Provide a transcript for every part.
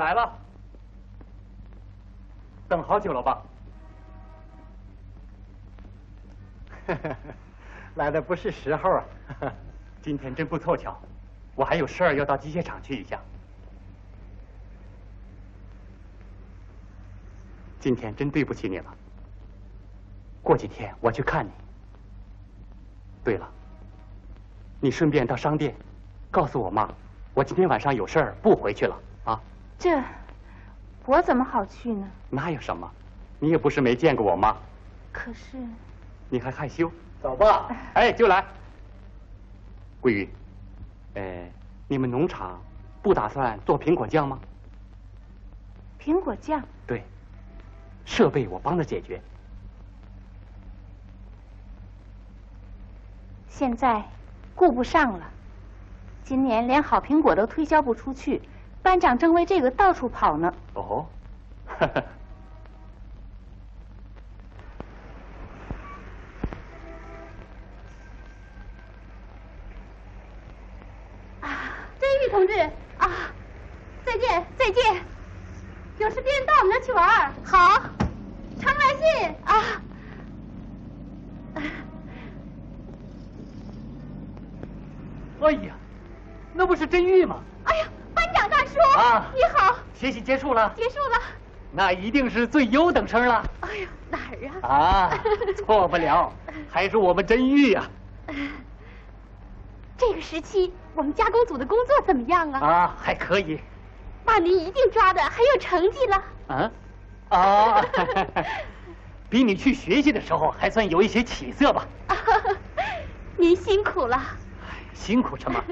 来了，等好久了吧？来的不是时候啊！今天真不凑巧，我还有事儿要到机械厂去一下。今天真对不起你了。过几天我去看你。对了，你顺便到商店告诉我妈，我今天晚上有事儿不回去了啊。这，我怎么好去呢？那有什么？你也不是没见过我妈。可是，你还害羞？走吧。哎，就来。桂玉，你们农场不打算做苹果酱吗？苹果酱？对，设备我帮着解决。现在顾不上了，今年连好苹果都推销不出去，班长正为这个到处跑呢。哦，真玉同志啊，再见再见，有事别人到我们那儿去玩。好，常来信啊。哎呀，那不是真玉吗？哎呀，班长大叔啊，你好。学习结束了？结束了。那一定是最优等生了。哎呀，哪儿啊？啊，错不了，还是我们真玉呀。这个时期，我们加工组的工作怎么样啊？啊，还可以。把您一定抓的很有成绩了。啊，啊，比你去学习的时候还算有一些起色吧。您辛苦了。辛苦什么？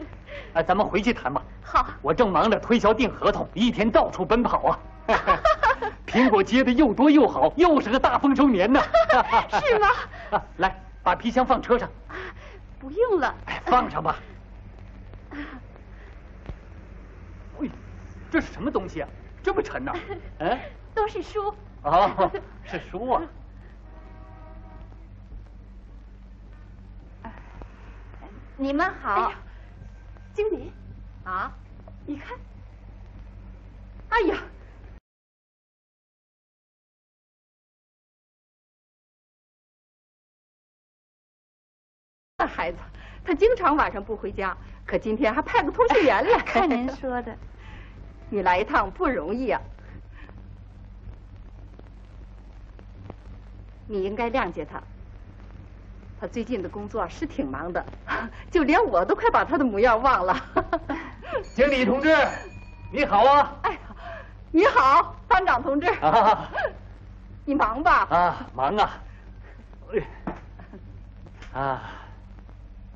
咱们回去谈吧。好，我正忙着推销订合同，一天到处奔跑啊。苹果结的又多又好，又是个大丰收年呢。是吗？来，把皮箱放车上。不用了。放上吧。喂，这是什么东西啊？这么沉呢？都是书。哦，是书啊。你们好。经理啊，你看，哎呀，那孩子他经常晚上不回家，可今天还派个通讯员来。看您说的，你来一趟不容易啊，你应该谅解他。他最近的工作是挺忙的，就连我都快把他的模样忘了。经理同志，你好啊！哎呀，你好，班长同志。啊，你忙吧？啊，忙啊。啊，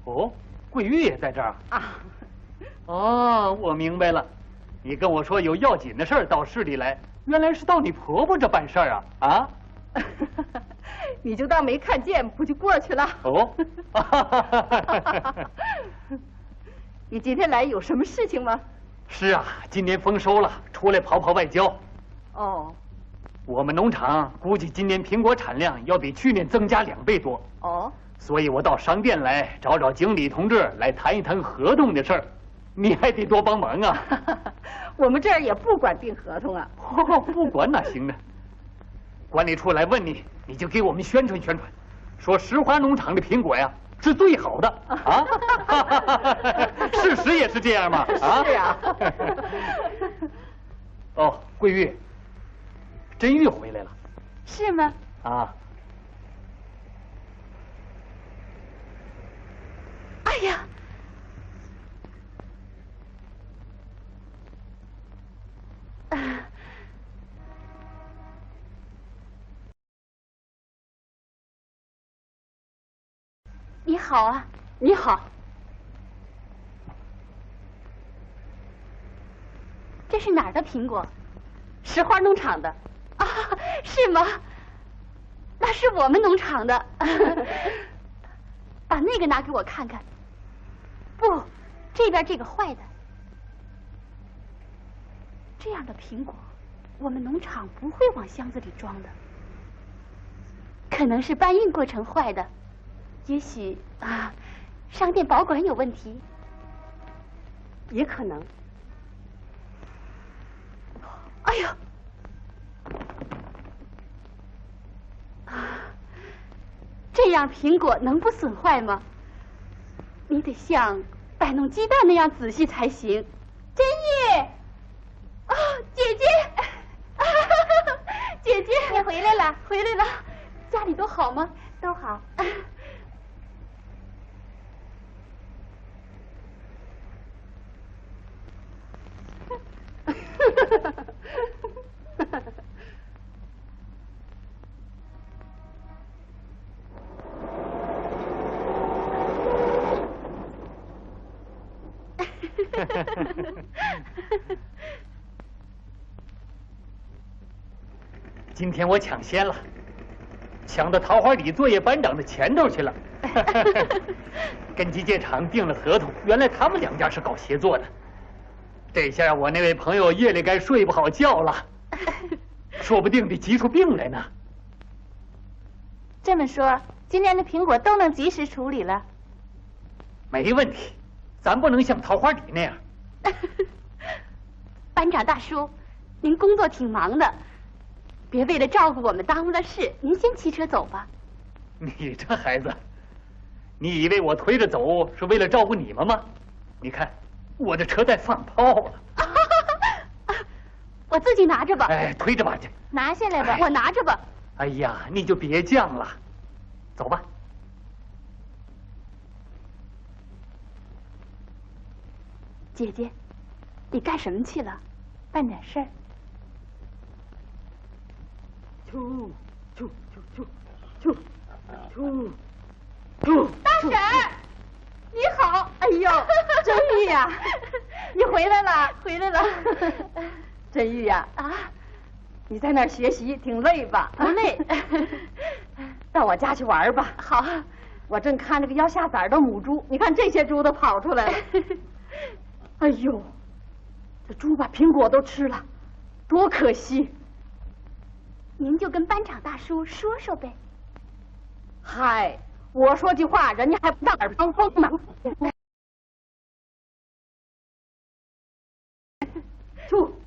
哦，桂玉也在这儿啊。哦，我明白了，你跟我说有要紧的事儿到市里来，原来是到你婆婆这办事儿啊？啊？你就当没看见，不就过去了？哦，你今天来有什么事情吗？是啊，今年丰收了，出来跑跑外交。哦，我们农场估计今年苹果产量要比去年增加2倍多。哦，所以我到商店来找找经理同志来谈一谈合同的事儿，你还得多帮忙啊。我们这儿也不管订合同啊。不管哪行呢？管理处来问你，你就给我们宣传宣传，说石花农场的苹果呀是最好的啊。事实也是这样嘛。啊，是啊。哦，桂玉，真玉回来了。是吗？啊。哎呀，你好啊。你好。这是哪儿的苹果？石花农场的。啊，是吗？那是我们农场的。把那个拿给我看看。不，这边这个坏的。这样的苹果，我们农场不会往箱子里装的。可能是搬运过程坏的，也许啊，商店保管有问题，也可能。哎呦！这样苹果能不损坏吗？你得像摆弄鸡蛋那样仔细才行。真玉，哦，姐姐，姐姐，你回来了，回来了，家里都好吗？都好。今天我抢先了，抢到桃花里作业班长的前头去了。跟机械厂订了合同，原来他们两家是搞协作的。这下我那位朋友夜里该睡不好觉了，说不定得急出病来呢。这么说，今年的苹果都能及时处理了？没问题，咱不能像桃花里那样。班长大叔，您工作挺忙的，别为了照顾我们耽误了事。您先骑车走吧。你这孩子，你以为我推着走是为了照顾你们吗？你看，我的车在放炮了。我自己拿着吧。哎，推着吧去。拿下来吧，我拿着吧。哎呀，你就别犟了，走吧。姐姐，你干什么去了？办点事儿。大婶儿，你好。哎呦，真玉呀，你回来了，回来了。真玉呀，你在那儿学习挺累吧？不累。到我家去玩吧。好，我正看这个要下崽的母猪，你看这些猪都跑出来了。哎呦，这猪把苹果都吃了，多可惜！您就跟班长大叔说说呗。嗨，我说句话，人家还不让耳旁风呢。出。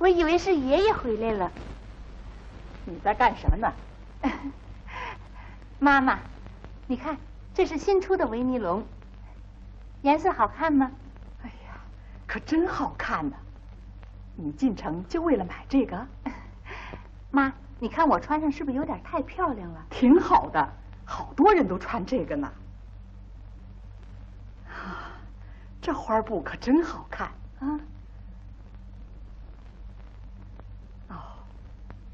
我以为是爷爷回来了。你在干什么呢？妈妈，你看，这是新出的维尼龙，颜色好看吗？哎呀，可真好看呢！你进城就为了买这个？妈，你看我穿上是不是有点太漂亮了？挺好的，好多人都穿这个呢。这花布可真好看啊！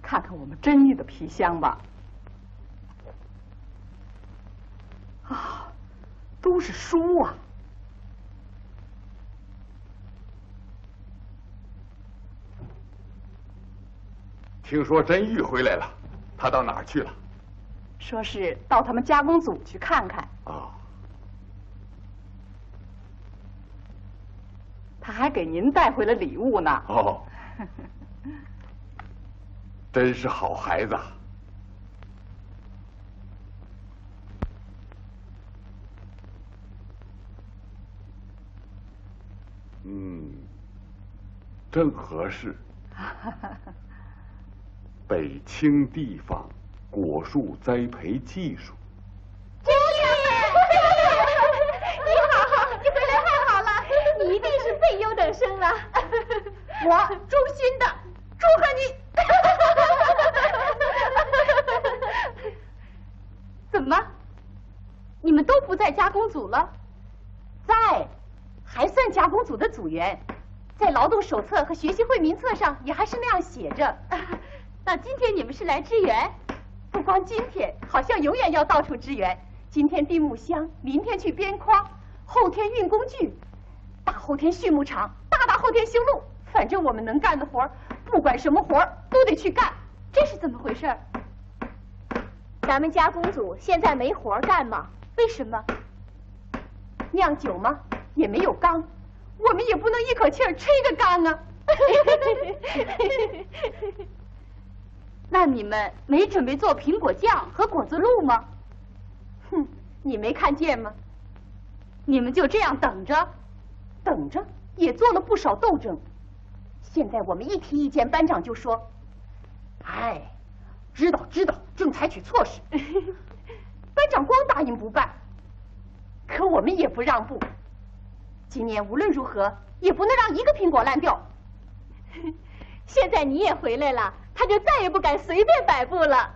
看看我们真玉的皮箱吧。都是书啊。听说真玉回来了，他到哪儿去了？说是到他们加工组去看看。他还给您带回了礼物呢。哦。真是好孩子。正合适。北青地方果树栽培技术。真玉，你好，你回来太好了，你一定是最优等生了。我衷心的祝贺你。怎么？你们都不在加工组了？在，还算加工组的组员，在劳动手册和学习会名册上也还是那样写着。那今天你们是来支援？不光今天，好像永远要到处支援。今天钉木箱，明天去边框，后天运工具，大后天畜牧场，大后天修路，反正我们能干的活儿，不管什么活儿都得去干。这是怎么回事？咱们加工组现在没活干吗？为什么？酿酒吗？也没有缸，我们也不能一口气儿吹个缸啊。那你们没准备做苹果酱和果子露吗？哼，你没看见吗？你们就这样等着？等着也做了不少斗争。现在我们一提意见，班长就说：“哎，知道，正采取措施。”班长光答应不办，可我们也不让步。今年无论如何也不能让一个苹果烂掉。现在你也回来了，他就再也不敢随便摆布了。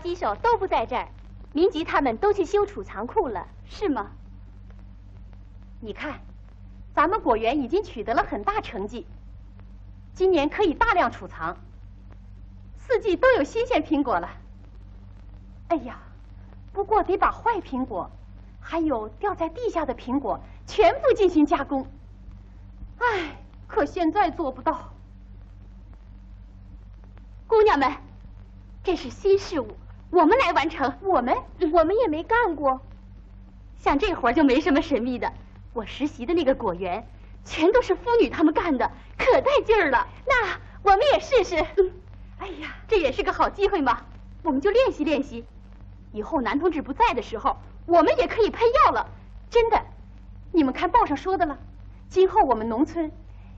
机手都不在这儿，民吉他们都去修储藏库了，是吗？你看，咱们果园已经取得了很大成绩，今年可以大量储藏，四季都有新鲜苹果了。哎呀，不过得把坏苹果，还有掉在地下的苹果全部进行加工。哎，可现在做不到。姑娘们，这是新事物。我们来完成，我们也没干过，像这活就没什么神秘的。我实习的那个果园，全都是妇女她们干的，可带劲儿了。那我们也试试。哎呀，这也是个好机会嘛，我们就练习练习。以后男同志不在的时候，我们也可以喷药了。真的，你们看报上说的了，今后我们农村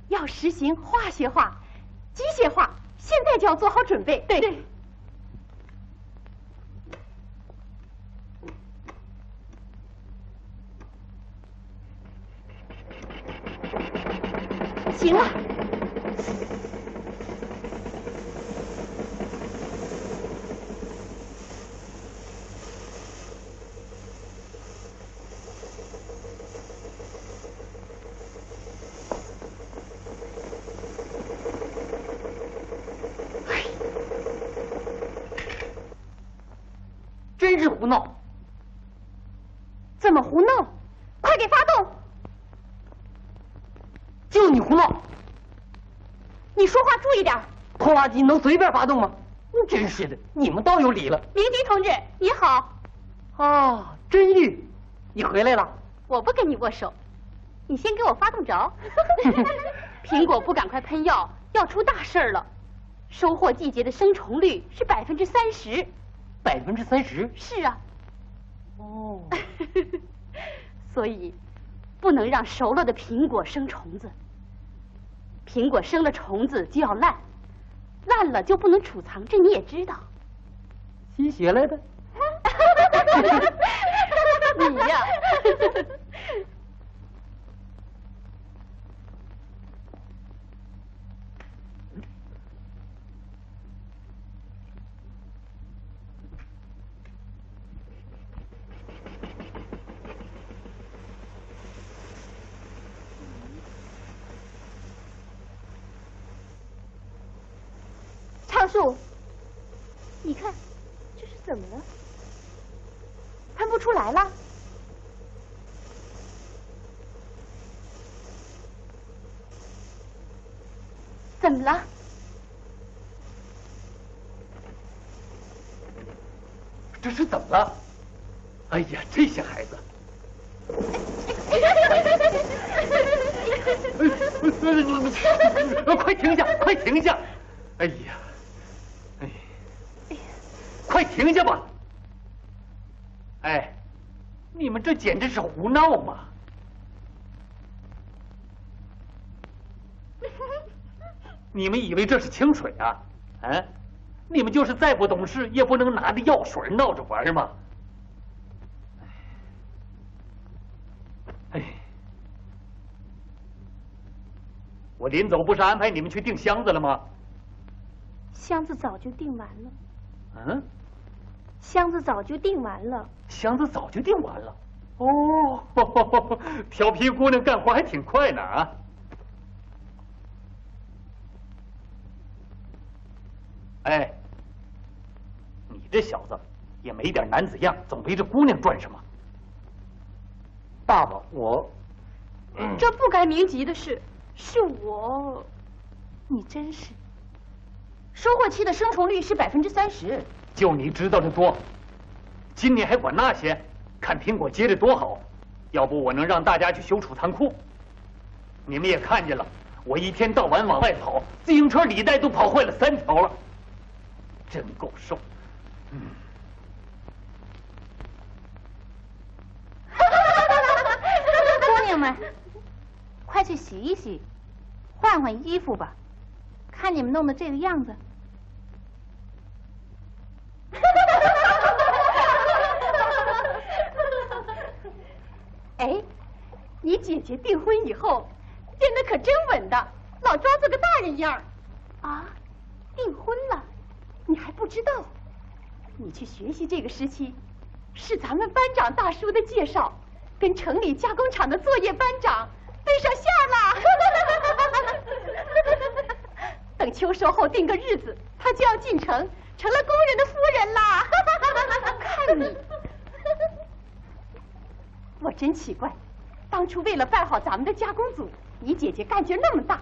要实行化学化、机械化，现在就要做好准备。对。行了，真是胡闹！怎么胡闹？快给发动！就你胡闹！你说话注意点。拖拉机能随便发动吗？真是的，你们倒有理了。明吉同志，你好。啊，真玉，你回来了。我不跟你握手，你先给我发动着。苹果不赶快喷药，要出大事了。收获季节的生虫率是30%。30%？是啊。哦。所以，不能让熟了的苹果生虫子。苹果生了虫子就要烂，烂了就不能储藏，这你也知道。新学来的。你呀。畅树，你看，这是怎么了？喷不出来了。怎么了？这是怎么了？哎呀，这些孩子！快停下！快停下！哎呀，哎，快停下吧！哎，你们这简直是胡闹嘛！你们以为这是清水啊？啊？你们就是再不懂事，也不能拿着药水闹着玩嘛！哎，我临走不是安排你们去订箱子了吗？箱子早就订完了。嗯？箱子早就订完了。箱子早就订完了。哦，调皮姑娘干活还挺快呢啊！哎，你这小子也没点男子样，总围着姑娘转什么？爸爸，我，这不该明急的事，是我。你真是。收获期的生虫率是30%，就你知道的多，今年还管那些？看苹果结的多好，要不我能让大家去修储藏库。你们也看见了，我一天到晚往外跑，自行车履带都跑坏了3条了，真够受。姑娘们，快去洗一洗，换换衣服吧。看你们弄得这个样子。哎，你姐姐订婚以后变得可真稳当，老装作个大人样。啊，订婚了？你还不知道？你去学习这个时期，是咱们班长大叔的介绍，跟城里加工厂的作业班长对上线了。等秋收后定个日子，他就要进城，成了工人的夫人啦。看你，我真奇怪，当初为了办好咱们的加工组，你姐姐干劲那么大，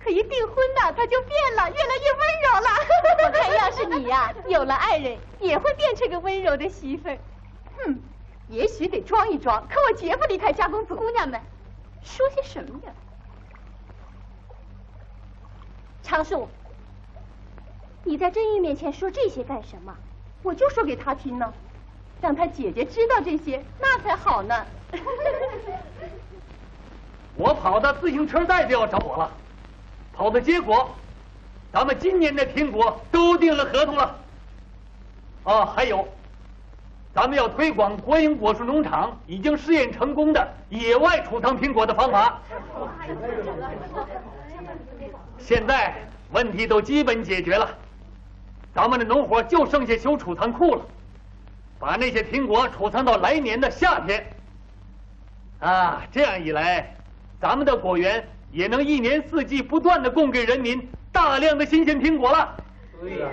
可一订婚呢，她就变了，越来越温柔了。我看要是你呀，有了爱人，也会变成个温柔的媳妇儿。也许得装一装，可我绝不离开加工组。姑娘们，说些什么呀？常树，你在真玉面前说这些干什么？我就说给他听呢，让他姐姐知道这些，那才好呢。我跑的自行车带就要找我了，跑的结果，咱们今年的苹果都订了合同了。啊，还有，咱们要推广国营果树农场已经试验成功的野外储藏苹果的方法。现在问题都基本解决了，咱们的农活就剩下修储藏库了，把那些苹果储藏到来年的夏天。啊，这样一来，咱们的果园也能1年4季不断的供给人民大量的新鲜苹果了。对呀，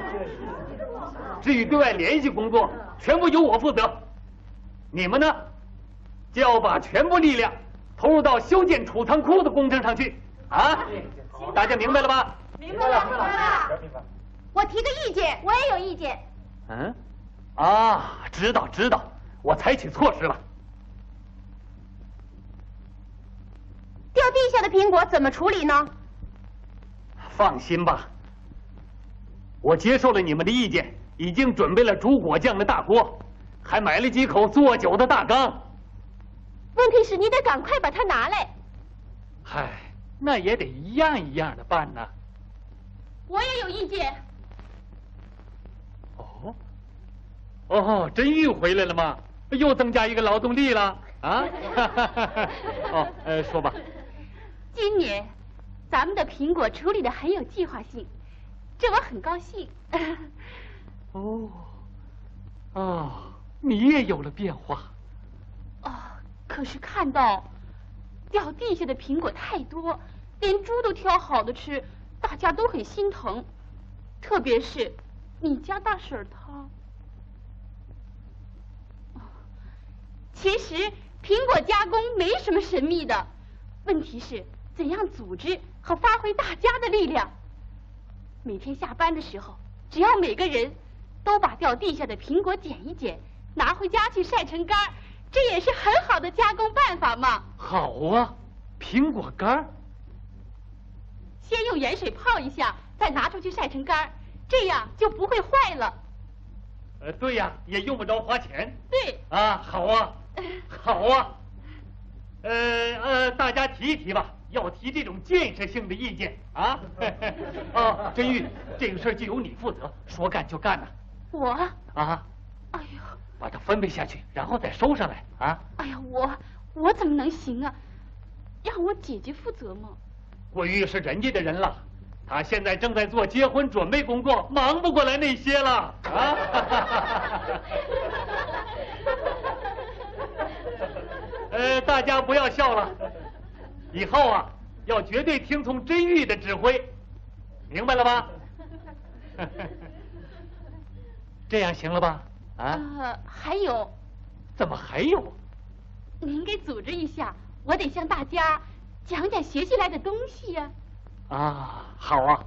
至于对外联系工作，全部由我负责。你们呢，就要把全部力量投入到修建储藏库的工程上去啊！大家明白了吧？明白了，明白了。我提个意见，我也有意见。嗯，啊，知道，我采取措施了。掉地下的苹果怎么处理呢？放心吧，我接受了你们的意见，已经准备了煮果酱的大锅，还买了几口做酒的大缸。问题是你得赶快把它拿来。嗨，那也得一样一样的办呢。我也有意见。哦，真玉回来了吗？又增加一个劳动力了啊！说吧。今年咱们的苹果处理的很有计划性，这我很高兴。你也有了变化。可是看到掉地下的苹果太多，连猪都挑好的吃，大家都很心疼。特别是你家大婶她。其实苹果加工没什么神秘的，问题是怎样组织和发挥大家的力量。每天下班的时候，只要每个人都把掉地下的苹果捡一捡，拿回家去晒成干，这也是很好的加工办法嘛。好啊，苹果干。先用盐水泡一下，再拿出去晒成干，这样就不会坏了。对呀，也用不着花钱。对。啊，好啊，好啊。大家提一提吧，要提这种建设性的意见啊。哦，真玉，这个事儿就由你负责，说干就干呐。我？啊。哎呦，把它分配下去，然后再收上来啊。哎呀，我怎么能行啊？让我姐姐负责吗？桂玉是人家的人了，他现在正在做结婚准备工作，忙不过来那些了啊。大家不要笑了，以后啊要绝对听从真玉的指挥，明白了吧？这样行了吧？啊？还有。怎么还有？您给组织一下，我得向大家讲讲学习来的东西呀。啊，好啊。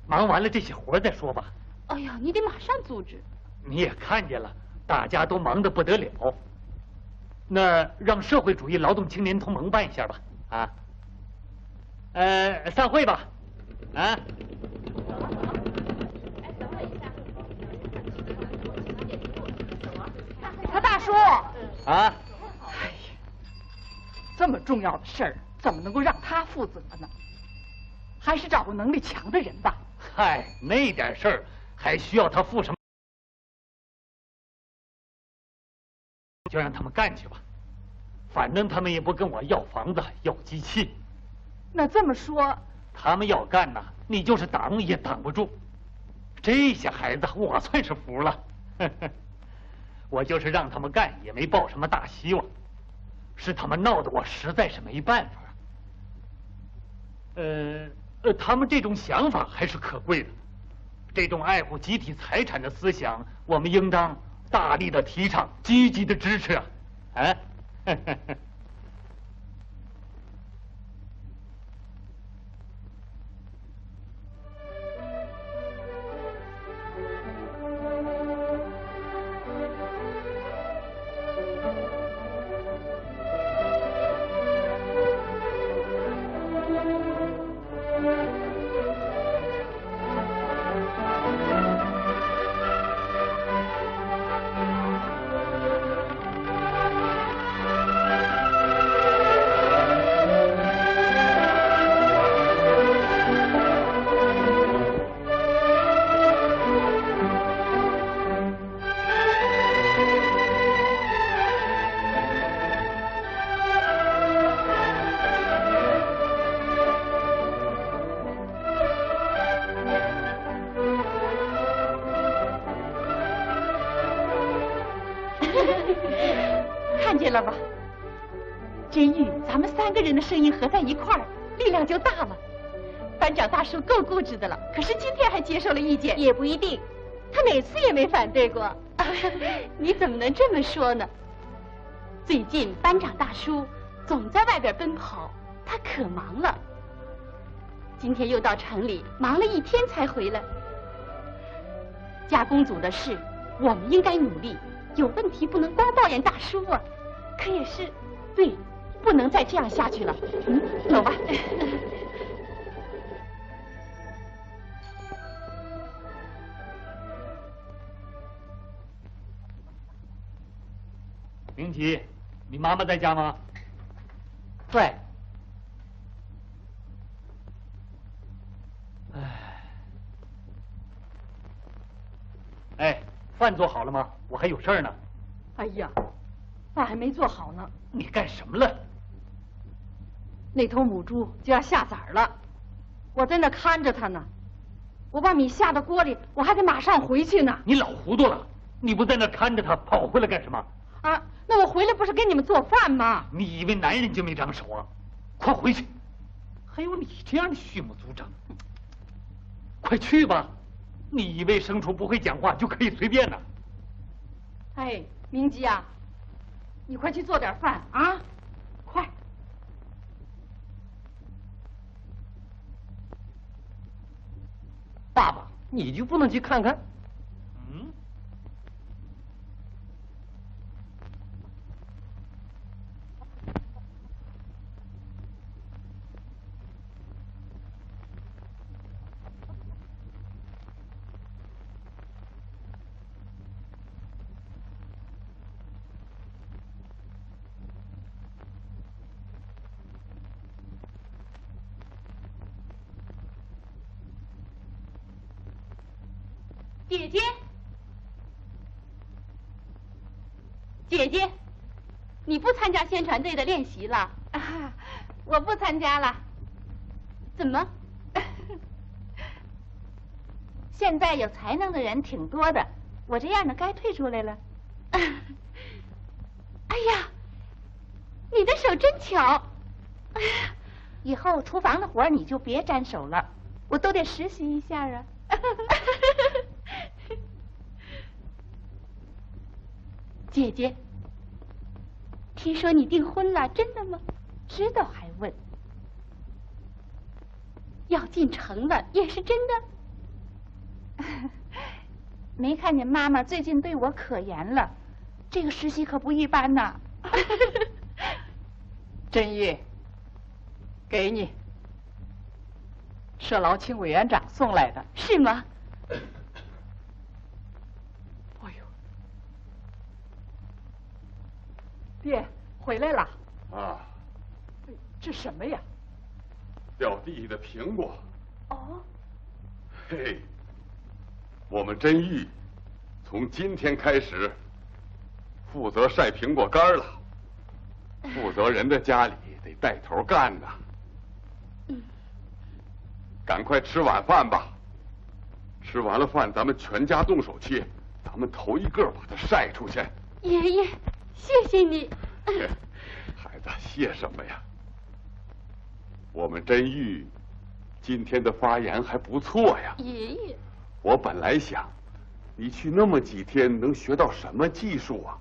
忙完了这些活再说吧。哎呀，你得马上组织。你也看见了，大家都忙得不得了。那让社会主义劳动青年同盟办一下吧。啊。散会吧。啊。他大叔。啊。哎呀，这么重要的事儿，怎么能够让他负责呢？还是找个能力强的人吧。嗨，那点事儿还需要他负什么？就让他们干去吧，反正他们也不跟我要房子、要机器。那这么说，他们要干呐，你就是挡也挡不住。这些孩子，我算是服了。我就是让他们干，也没抱什么大希望，是他们闹得我实在是没办法。他们这种想法还是可贵的，这种爱护集体财产的思想，我们应当大力的提倡，积极的支持啊！啊！看见了吧，真玉，咱们3个人的声音合在一块儿，力量就大了。班长大叔够固执的了，可是今天还接受了意见。也不一定，他哪次也没反对过。你怎么能这么说呢？最近班长大叔总在外边奔跑，他可忙了。今天又到城里忙了1天才回来。加工组的事，我们应该努力。有问题不能光抱怨大叔啊。可也是，对，不能再这样下去了。走吧。明奇，你妈妈在家吗？在。哎，饭做好了吗？我还有事儿呢。哎呀，饭还没做好呢。你干什么了？那头母猪就要下崽了，我在那看着它呢。我把米下到锅里，我还得马上回去呢。你老糊涂了！你不在那看着它，跑回来干什么？啊，那我回来不是给你们做饭吗？你以为男人就没长手啊？快回去！还有你这样的畜牧组长，快！快去吧！你以为牲畜不会讲话就可以随便呢？哎，明基啊，你快去做点饭啊，快！爸爸，你就不能去看看？嗯。姐姐，姐姐，你不参加宣传队的练习了？啊，我不参加了。怎么？现在有才能的人挺多的，我这样的该退出来了。哎呀，你的手真巧！哎呀，以后厨房的活你就别沾手了，我都得实习一下啊。姐姐，听说你订婚了，真的吗？知道还问？要进城了，也是真的。没看见妈妈最近对我可严了，这个实习可不一般呐。真玉，给你，社劳青委员长送来的。是吗？哎呦，爹回来了。啊，这什么呀？掉地的苹果。哦。嘿，我们真玉从今天开始负责晒苹果干了。负责人的家里得带头干呐。赶快吃晚饭吧。吃完了饭，咱们全家动手切，咱们头一个把它晒出去。爷爷，谢谢你。孩子，谢什么呀？我们真玉今天的发言还不错呀。爷爷，我本来想，你去那么几天能学到什么技术啊？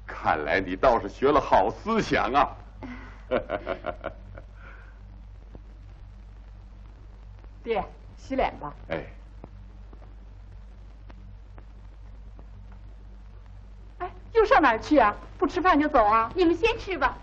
看来你倒是学了好思想啊。爹，洗脸吧。哎。哎，又上哪儿去啊？不吃饭就走啊？你们先吃吧。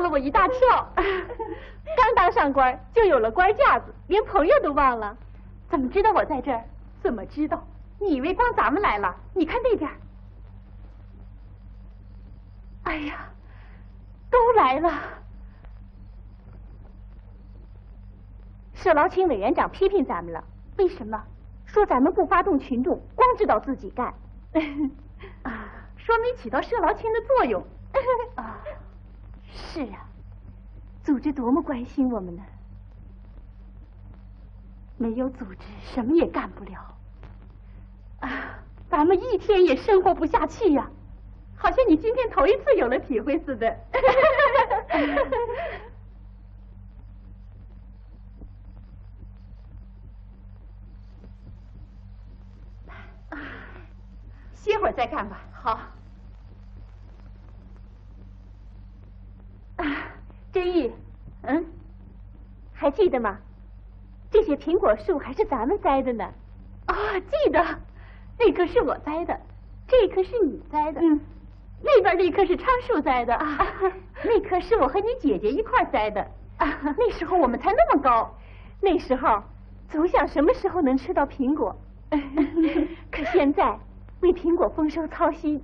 我一大跳，刚当上官就有了官架子，连朋友都忘了。怎么知道我在这儿？怎么知道？你以为光咱们来了？你看那边。哎呀，都来了。社劳青委员长批评咱们了。为什么？说咱们不发动群众，光知道自己干，说没起到社劳青的作用。啊，是啊，组织多么关心我们呢！没有组织，什么也干不了。啊，咱们一天也生活不下去呀，好像你今天头一次有了体会似的。歇会儿再干吧。好。真玉，还记得吗？这些苹果树还是咱们栽的呢。啊，记得，那棵是我栽的，这棵是你栽的，那边那棵是昌树栽的啊，那棵是我和你姐姐一块栽的。那时候我们才那么高，那时候总想什么时候能吃到苹果，可现在为苹果丰收操心，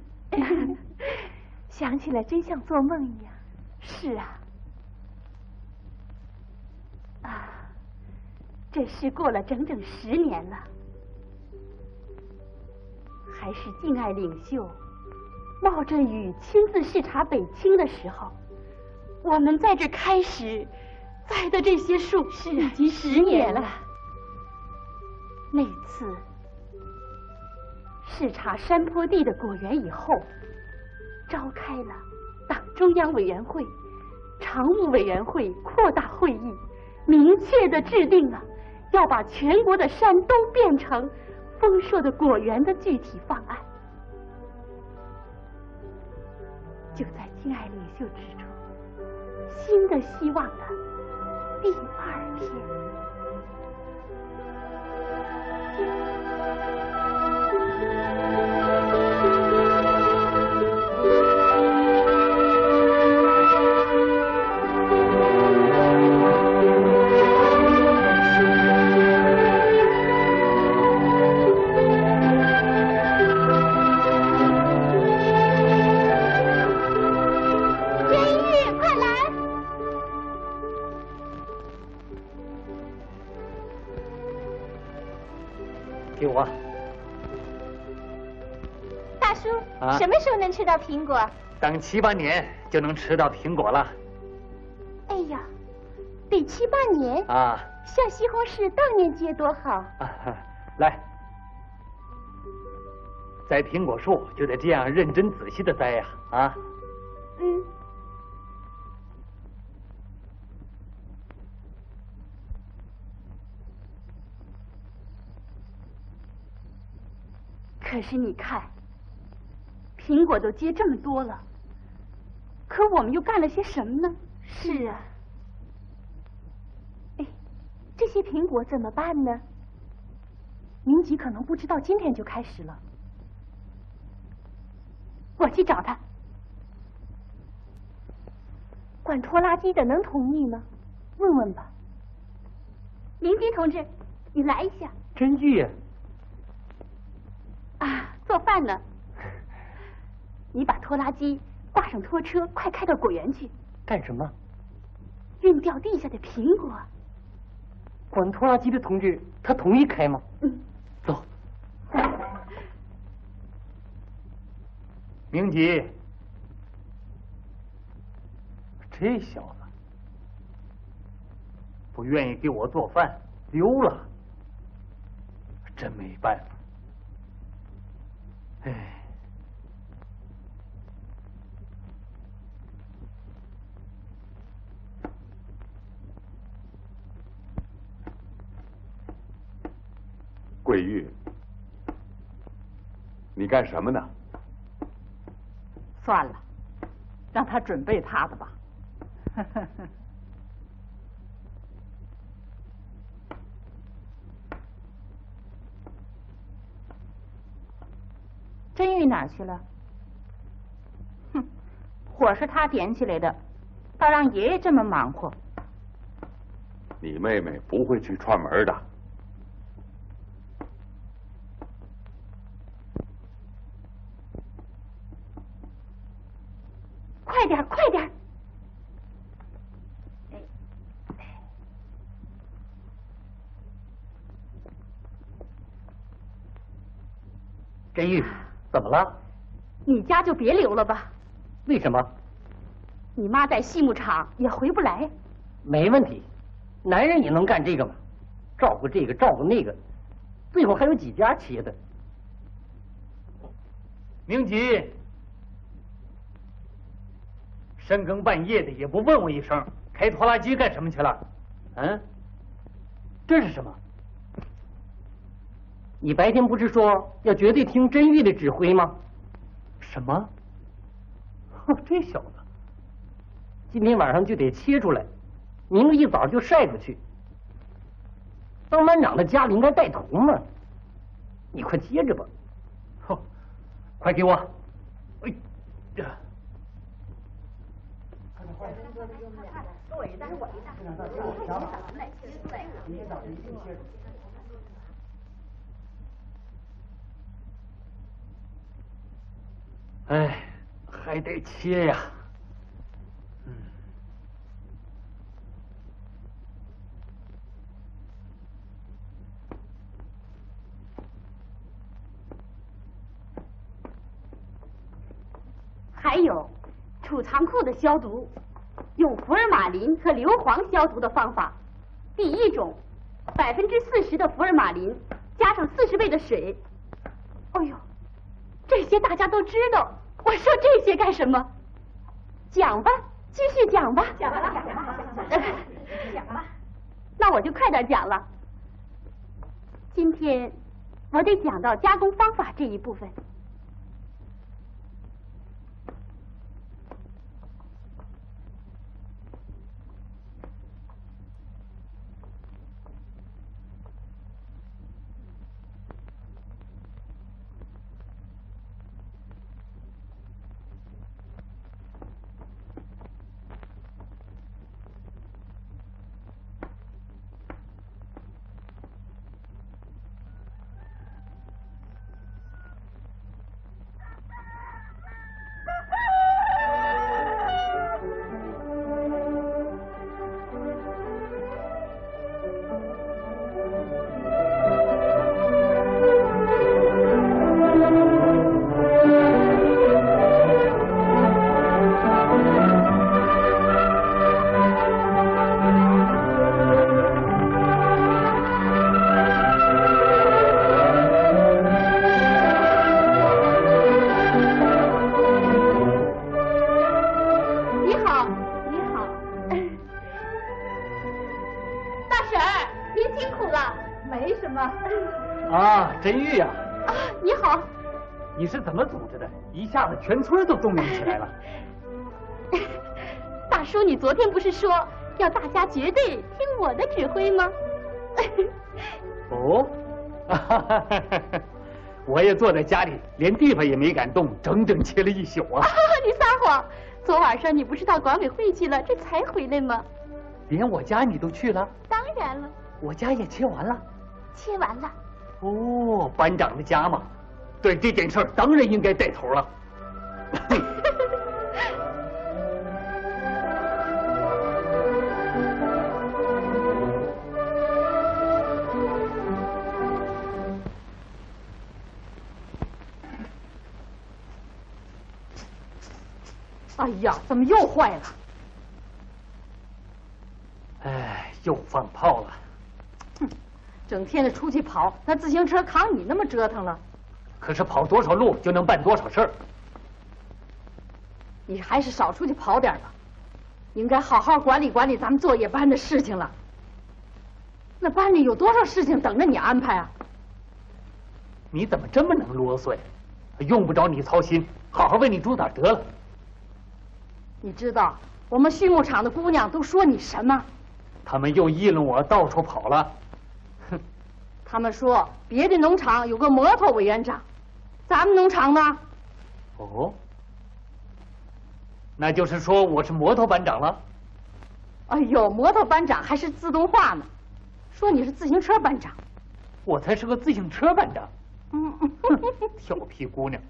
想起来真像做梦一样。是啊。这事过了整整10年了，还是敬爱领袖冒着雨亲自视察北清的时候，我们在这开始栽的这些树，已经10年了。那次视察山坡地的果园以后，召开了党中央委员会、常务委员会扩大会议，明确地制定了要把全国的山都变成丰硕的果园的具体方案。就在敬爱领袖指出新的希望的第2天，给我。大叔，什么时候能吃到苹果？等7、8年就能吃到苹果了。哎呀，得7、8年啊！像西红柿当年结多好。来，栽苹果树就得这样认真仔细的栽呀！啊。可是你看，苹果都结这么多了，可我们又干了些什么呢？是啊。哎，这些苹果怎么办呢？民集可能不知道今天就开始了。我去找他。管拖拉机的能同意吗？问问吧。民集同志，你来一下。真玉呀。做饭呢。你把拖拉机挂上拖车，快开到果园去。干什么？运掉地下的苹果。管拖拉机的同志，他同意开吗？走。明吉，这小子不愿意给我做饭，溜了，真没办法。哎，桂玉，你干什么呢？算了，让他准备他的吧。真玉哪儿去了？哼，火是他点起来的，倒让爷爷这么忙活。你妹妹不会去串门的。快点，快点！怎么了？你家就别留了吧。为什么？你妈在畜牧场也回不来。没问题，男人也能干这个嘛，照顾这个照顾那个，最后还有几家切的。明吉，深更半夜的也不问我一声，开拖拉机干什么去了？嗯，这是什么？你白天不是说要绝对听真玉的指挥吗？什么？哼，这小子，今天晚上就得切出来，明儿一早就晒出去。当班长的家里应该带头嘛，你快接着吧。哼，快给我！哎呀！哎，还得切呀。还有储藏库的消毒，用福尔马林和硫磺消毒的方法。第一种，40%的福尔马林加上40倍的水。哎呦，这些大家都知道，我说这些干什么？讲吧，继续讲吧。讲吧，讲吧。那我就快点讲了。今天我得讲到加工方法这一部分。真玉呀！啊，你好。你是怎么组织的？一下子全村都动员起来了。大叔，你昨天不是说要大家绝对听我的指挥吗？哦，我也坐在家里，连地方也没敢动，整整切了一宿啊！你撒谎！昨晚上你不是到管委会去了，这才回来吗？连我家你都去了？当然了。我家也切完了。切完了。哦，班长的家嘛，对这件事儿当然应该带头了。哎呀，怎么又坏了？哎，又放炮了。哼，整天的出去跑，那自行车扛你那么折腾了。可是跑多少路就能办多少事儿。你还是少出去跑点吧，应该好好管理管理咱们作业班的事情了。那班里有多少事情等着你安排啊？你怎么这么能啰嗦呀？用不着你操心，好好为你主打得了。你知道我们畜牧场的姑娘都说你什么？他们又议论我到处跑了。哼，他们说别的农场有个摩托委员长，咱们农场呢？哦，那就是说我是摩托班长了？哎呦，摩托班长还是自动化呢，说你是自行车班长。我才是个自行车班长。调皮姑娘，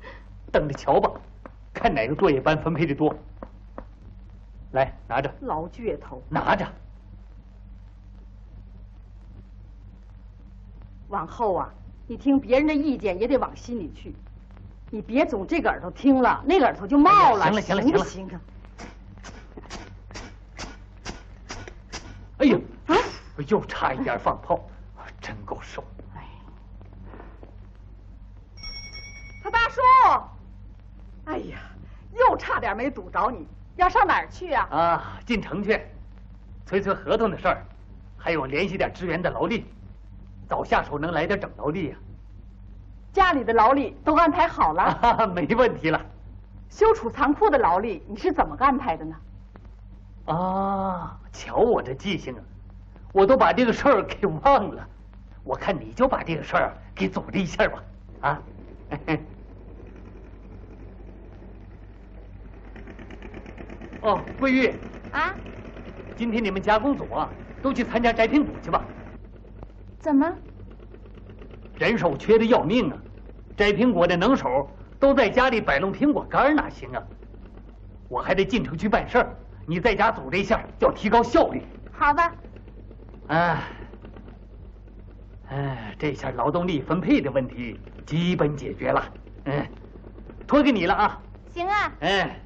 等着瞧吧，看哪个作业班分配的多。来，拿着。老倔头。拿着。往后啊，你听别人的意见也得往心里去。你别总这个耳朵听了，那个耳朵就冒了。行了，行不行啊？哎呦，又差一点放炮，真够受。他大叔，哎呀，又差点没堵着你，要上哪儿去啊？啊，进城去，催合同的事儿，还有联系点支援的劳力，早下手能来点整劳力呀。家里的劳力都安排好了，没问题了。修储藏库的劳力你是怎么安排的呢？啊，瞧我这记性啊，我都把这个事儿给忘了。我看你就把这个事儿给组织一下吧，啊。哦，桂玉啊，今天你们加工组啊，都去参加摘苹果去吧。怎么？人手缺的要命啊！摘苹果的能手都在家里摆弄苹果干，哪行啊？我还得进城去办事儿，你在家组织一下，要提高效率。好吧。这下劳动力分配的问题基本解决了。托给你了啊。行啊。哎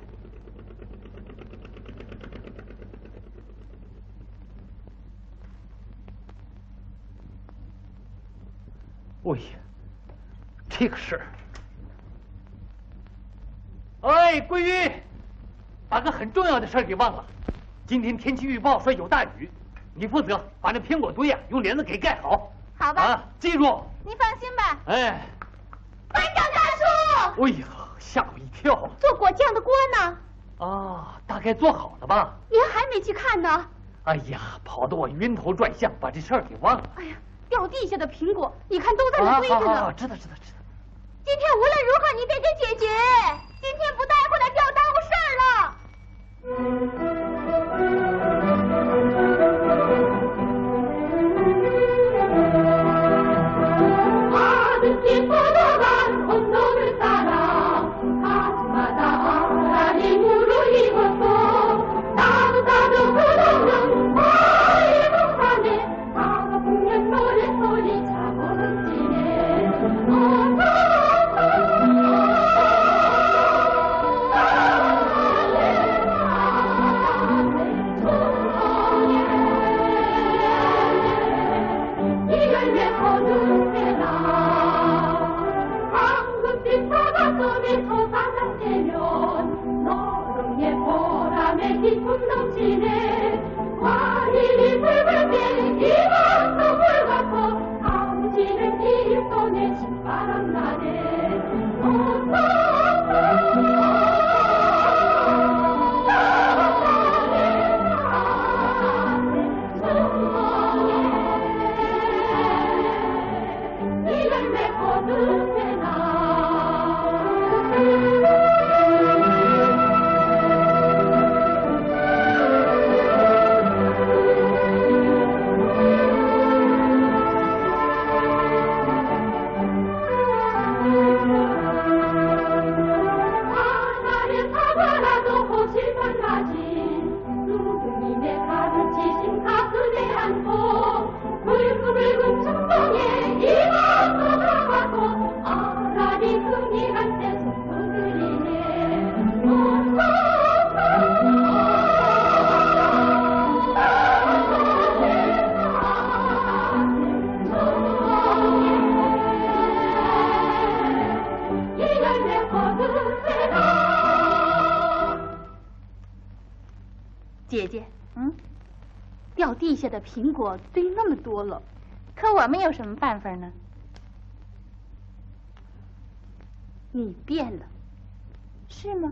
呀，这个事儿，哎，桂玉，把个很重要的事儿给忘了。今天天气预报说有大雨，你负责把那苹果堆啊用帘子给盖好。好吧。啊，记住。你放心吧。班长大叔！哎呀，吓我一跳。做果酱的锅呢？啊，大概做好了吧？您还没去看呢。哎呀，跑得我晕头转向，把这事儿给忘了。哎呀，掉地下的苹果，你看都在那堆着呢。知道。今天无论如何你得解决，今天不带回来就要耽误事儿了。姐姐，掉地下的苹果堆那么多了，可我们有什么办法呢？你变了，是吗？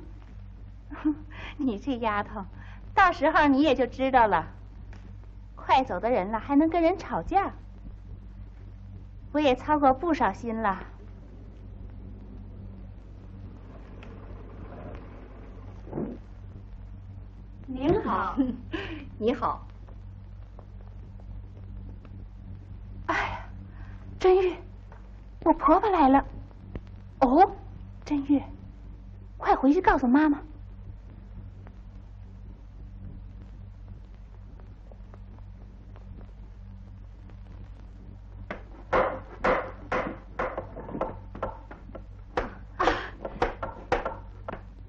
你这丫头，到时候你也就知道了。快走的人了，还能跟人吵架？我也操过不少心了。您好。你好。哎呀，真玉，我婆婆来了。哦，真玉，快回去告诉妈妈。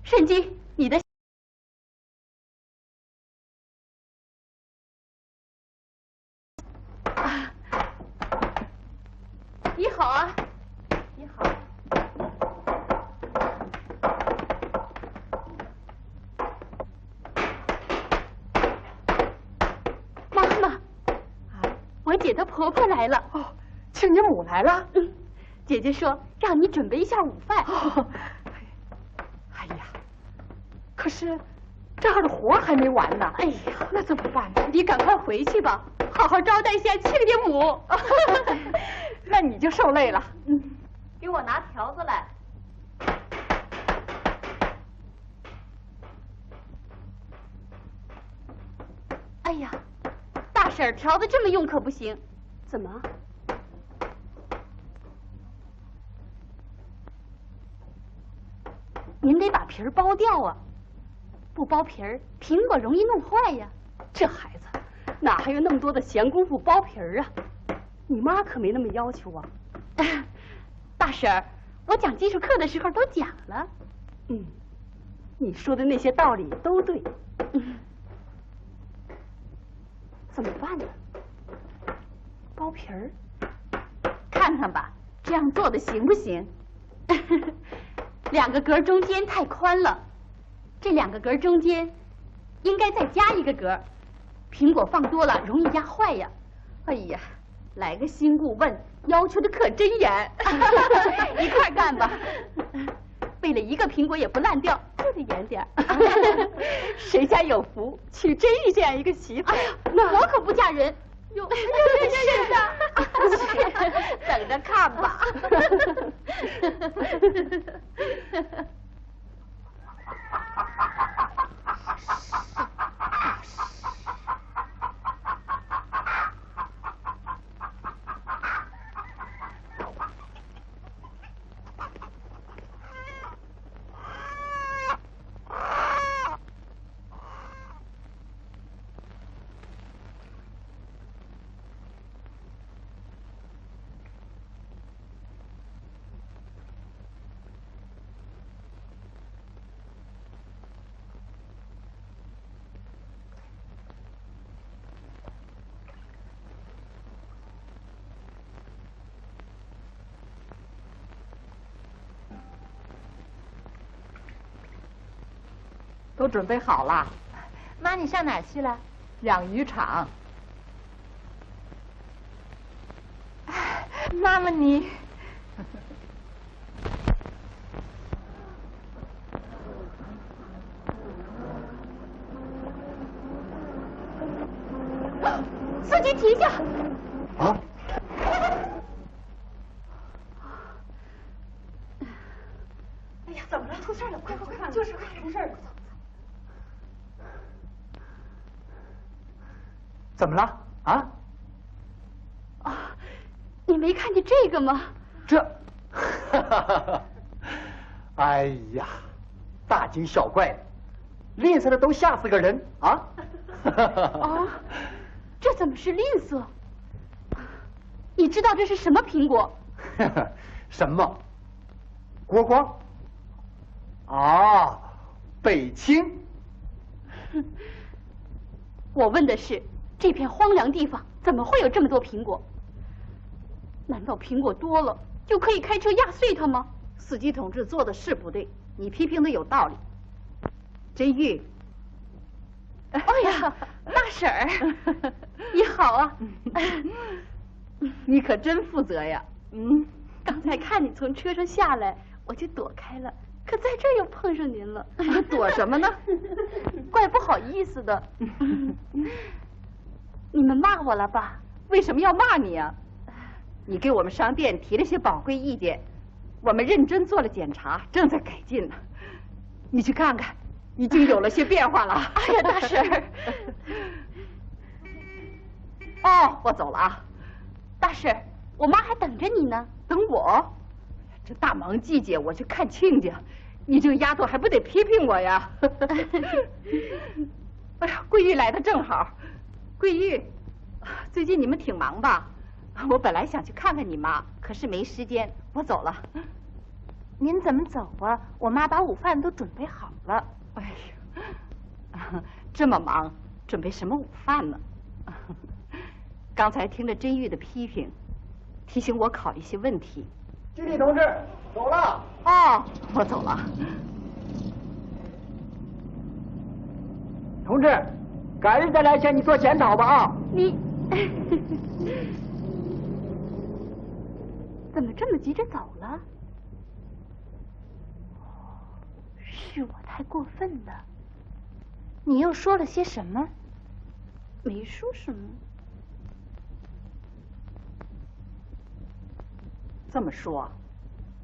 圣经，你的。你好啊，你好。妈妈，啊，我姐的婆婆来了。哦，亲家母来了。嗯，姐姐说让你准备一下午饭。哦，哎呀，可是这儿的活还没完呢。哎呀，那怎么办呢？你赶快回去吧，好好招待一下亲家母。那你就受累了。嗯，给我拿条子来。哎呀，大婶儿，条子这么用可不行。怎么？您得把皮儿剥掉啊！不剥皮儿，苹果容易弄坏呀。这孩子哪还有那么多的闲工夫剥皮儿啊？你妈可没那么要求啊。大婶儿，我讲技术课的时候都讲了。嗯，你说的那些道理都对。怎么办呢？剥皮儿？看看吧，这样做的行不行？两个格中间太宽了，这两个格中间应该再加一个格。苹果放多了容易压坏呀。哎呀，来个新顾问，要求的可真严。一块干吧，为了一个苹果也不烂掉，就得严点。谁家有福，娶真玉这样一个媳妇？哎呀，那我可不嫁人。哟，是的，等着看吧。都准备好了。妈，你上哪儿去了？养鱼场。妈妈你。司机停下！啊！哎呀，怎么了？出事了！快快快，就是快出事了！怎么了？啊？啊，你没看见这个吗？这，哎呀，大惊小怪的，吝啬的都吓死个人啊！啊，这怎么是吝啬？你知道这是什么苹果？什么？国光？啊，北青。我问的是，这片荒凉地方怎么会有这么多苹果？难道苹果多了就可以开车压碎它吗？司机同志做的是不对，你批评的有道理。真玉，哎呀，大婶儿，你好啊！你可真负责呀。刚才看你从车上下来，我就躲开了，可在这儿又碰上您了。躲什么呢？怪不好意思的。你们骂我了吧？为什么要骂你啊？你给我们商店提了些宝贵意见，我们认真做了检查，正在改进呢。你去看看，已经有了些变化了。哎呀，大婶儿。哦，我走了啊。大婶儿，我妈还等着你呢。等我？这大忙季节我去看亲家，你这个丫头还不得批评我呀？哎呀，桂玉来的正好。桂玉，最近你们挺忙吧？我本来想去看看你妈，可是没时间，我走了。您怎么走啊？我妈把午饭都准备好了。哎呀，这么忙，准备什么午饭呢？刚才听了甄玉的批评，提醒我考虑一些问题。经理同志，走了。哦，我走了。同志，改日再来向你做检讨吧啊！你怎么这么急着走了？是我太过分了。你又说了些什么？没说什么。这么说，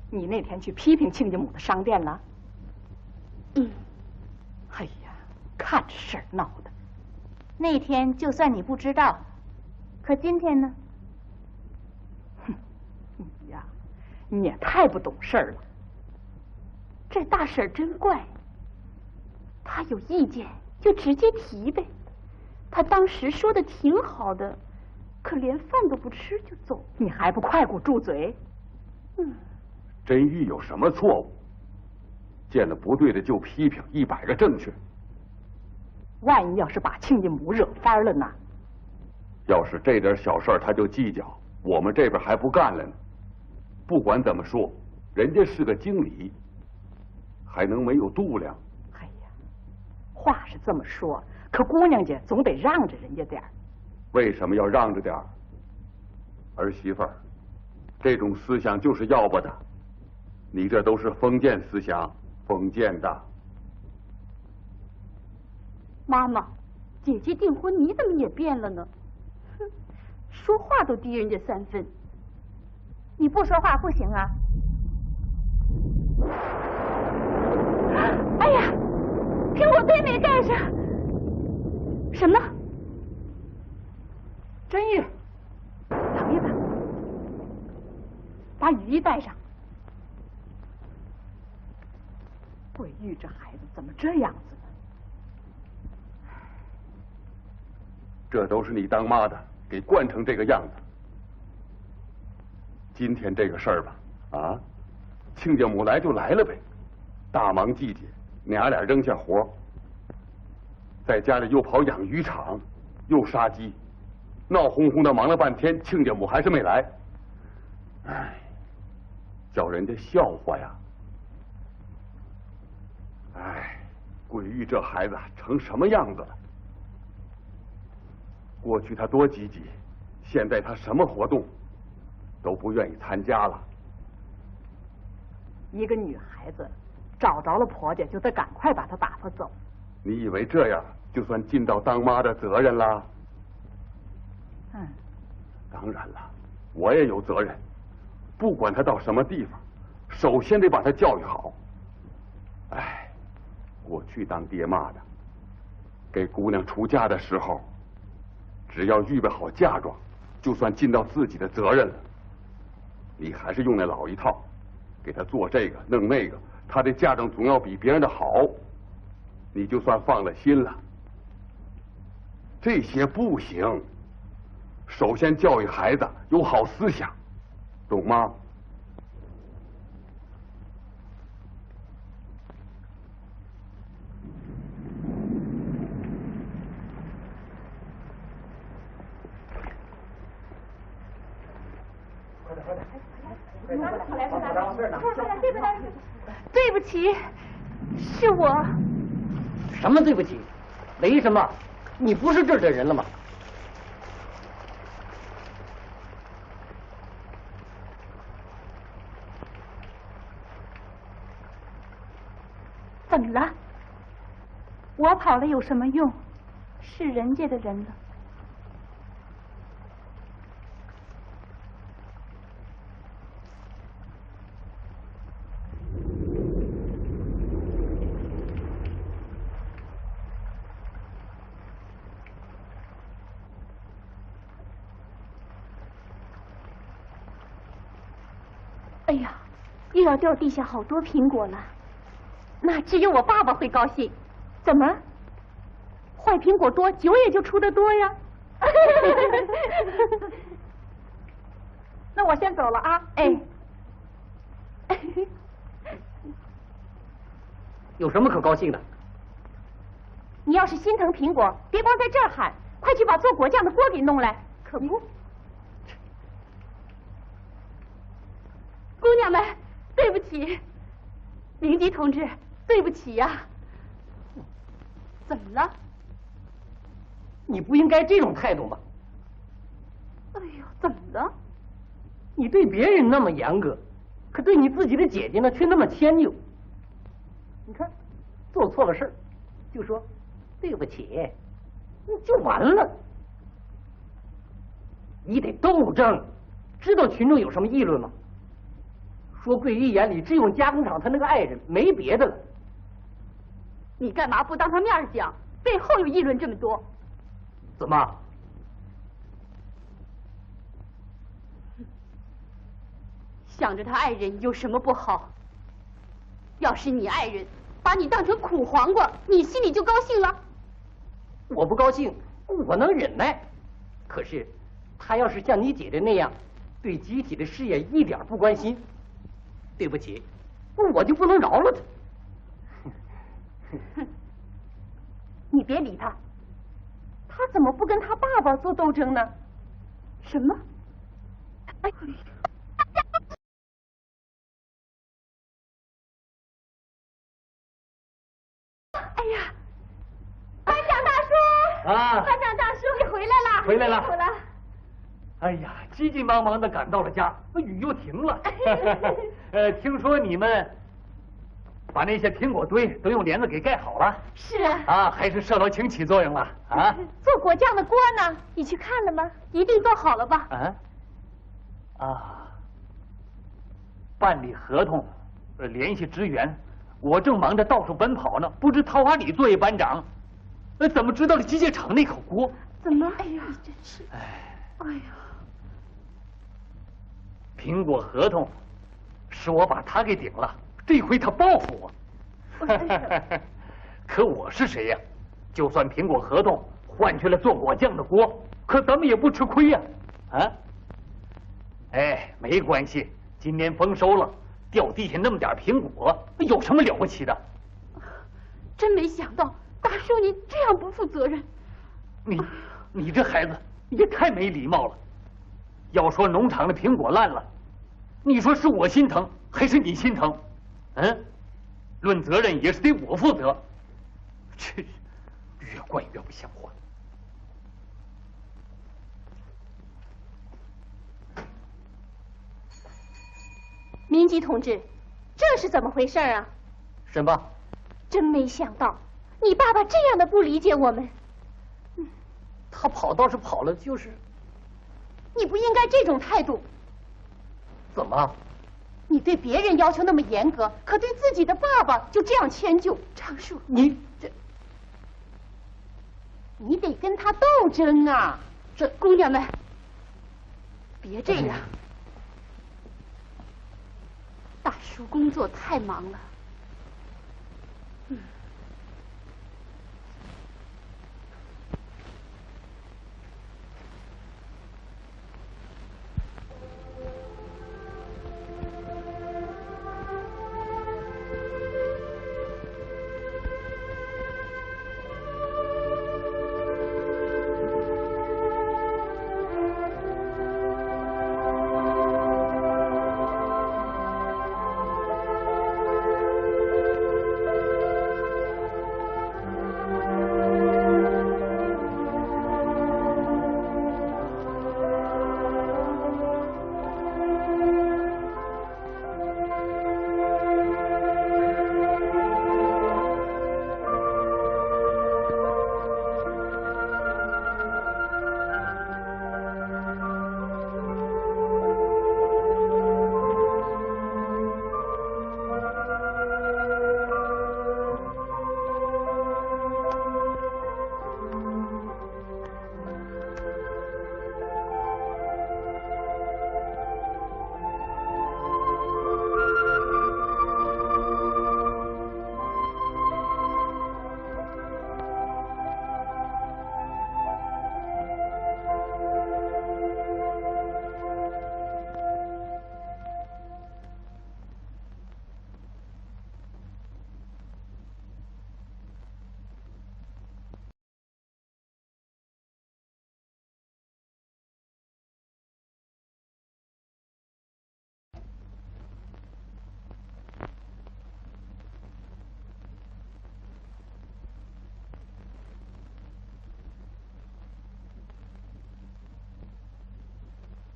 你那天去批评亲家母的商店了？嗯。哎呀，看这事儿闹的。那天就算你不知道，可今天呢？哼，你呀，你也太不懂事儿了。这大婶真怪，她有意见就直接提呗。她当时说的挺好的，可连饭都不吃就走，你还不快给我住嘴！甄玉有什么错误？见了不对的就批评，100个正确。万一要是把亲家母惹翻了呢？要是这点小事他就计较，我们这边还不干了呢。不管怎么说，人家是个经理，还能没有度量？哎呀，话是这么说，可姑娘家总得让着人家点儿。为什么要让着点儿？儿媳妇儿，这种思想就是要不得。你这都是封建思想，封建的。妈妈，姐姐订婚，你怎么也变了呢？哼，说话都低人家3分。你不说话不行啊！哎呀，给我妹妹盖上！什么？甄玉，等一等，把雨衣带上。桂玉这孩子怎么这样子呢？这都是你当妈的给惯成这个样子。今天这个事儿吧，啊，亲家母来就来了呗，大忙季节，娘俩扔下活，在家里又跑养鱼场，又杀鸡，闹哄哄的忙了半天，亲家母还是没来。唉，叫人家笑话呀！唉，桂玉这孩子成什么样子了？过去他多积极，现在他什么活动都不愿意参加了。一个女孩子找着了婆家，就得赶快把她打发走。你以为这样就算尽到当妈的责任了？当然了，我也有责任。不管她到什么地方，首先得把她教育好。唉，过去当爹妈的，给姑娘出嫁的时候，只要预备好嫁妆，就算尽到自己的责任了。你还是用那老一套，给她做这个弄那个，她的嫁妆总要比别人的好，你就算放了心了。这些不行，首先教育孩子有好思想，懂吗？对不起，是我。什么对不起？为什么？你不是这儿的人了吗？怎么了？我跑了有什么用？是人家的人了。哎呀，又要掉地下好多苹果了。那只有我爸爸会高兴。怎么？坏苹果多，酒也就出得多呀。那我先走了啊。哎。有什么可高兴的？你要是心疼苹果，别光在这儿喊，快去把做果酱的锅给弄来。可不，姑娘们，对不起，明基同志，对不起呀。怎么了？你不应该这种态度吗？哎呦，怎么了？你对别人那么严格，可对你自己的姐姐呢却那么迁就。你看，做错了事儿就说对不起，就完了。你得斗争，知道群众有什么议论吗？说桂玉眼里只有加工厂他那个爱人，没别的了。你干嘛不当他面讲？背后又议论这么多？怎么？想着他爱人有什么不好？要是你爱人把你当成苦黄瓜，你心里就高兴了？我不高兴，我能忍耐。可是他要是像你姐姐那样，对集体的事业一点不关心，对不起，我就不能饶了他。你别理他，他怎么不跟他爸爸做斗争呢？什么？哎呀！哎呀，班长大叔！啊，班长大叔，你回来啦！回来了。辛苦了。哎呀，急急忙忙的赶到了家，雨又停了。听说你们把那些苹果堆都用帘子给盖好了。是啊。啊，还是受到请起作用了啊。做果酱的锅呢？你去看了吗？一定做好了吧？办理合同，联系支援，我正忙着到处奔跑呢，不知桃花里作业班长，怎么知道了机械厂那口锅？怎么？哎呀，真是！哎呀，苹果合同是我把他给顶了，这回他报复我。可我是谁呀？就算苹果合同换去了做果酱的锅，可咱们也不吃亏呀！哎，没关系，今年丰收了，掉地下那么点苹果，有什么了不起的？真没想到，大叔你这样不负责任。你这孩子也太没礼貌了。要说农场的苹果烂了，你说是我心疼还是你心疼？论责任也是得我负责。这越惯越不像话。民基同志，这是怎么回事啊？什么？真没想到，你爸爸这样的不理解我们。他跑倒是跑了，就是。你不应该这种态度。怎么？你对别人要求那么严格，可对自己的爸爸就这样迁就。常树，你得跟他斗争啊！这姑娘们，别这样。大叔工作太忙了。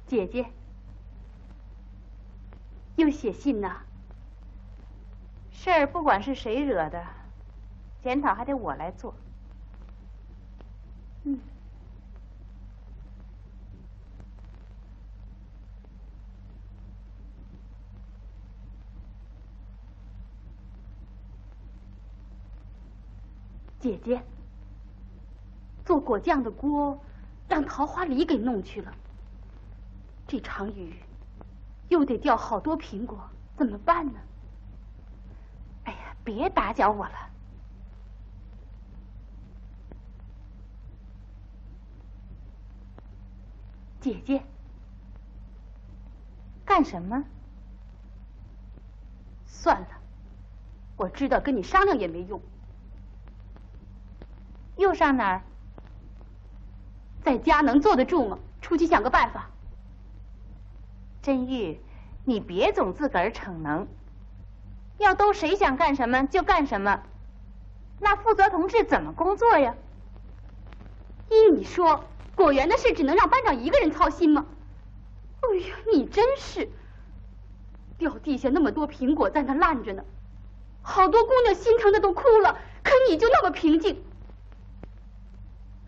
姐姐又写信呐？事儿不管是谁惹的，检讨还得我来做。嗯。姐姐，做果酱的锅让桃花梨给弄去了。这场雨又得掉好多苹果，怎么办呢？哎呀，别打搅我了。姐姐，干什么？算了，我知道跟你商量也没用。又上哪儿？在家能坐得住吗？出去想个办法。真玉，你别总自个儿逞能。要都谁想干什么就干什么，那负责同志怎么工作呀？依你说，果园的事只能让班长一个人操心吗？哎呀，你真是！掉地下那么多苹果在那烂着呢，好多姑娘心疼的都哭了，可你就那么平静。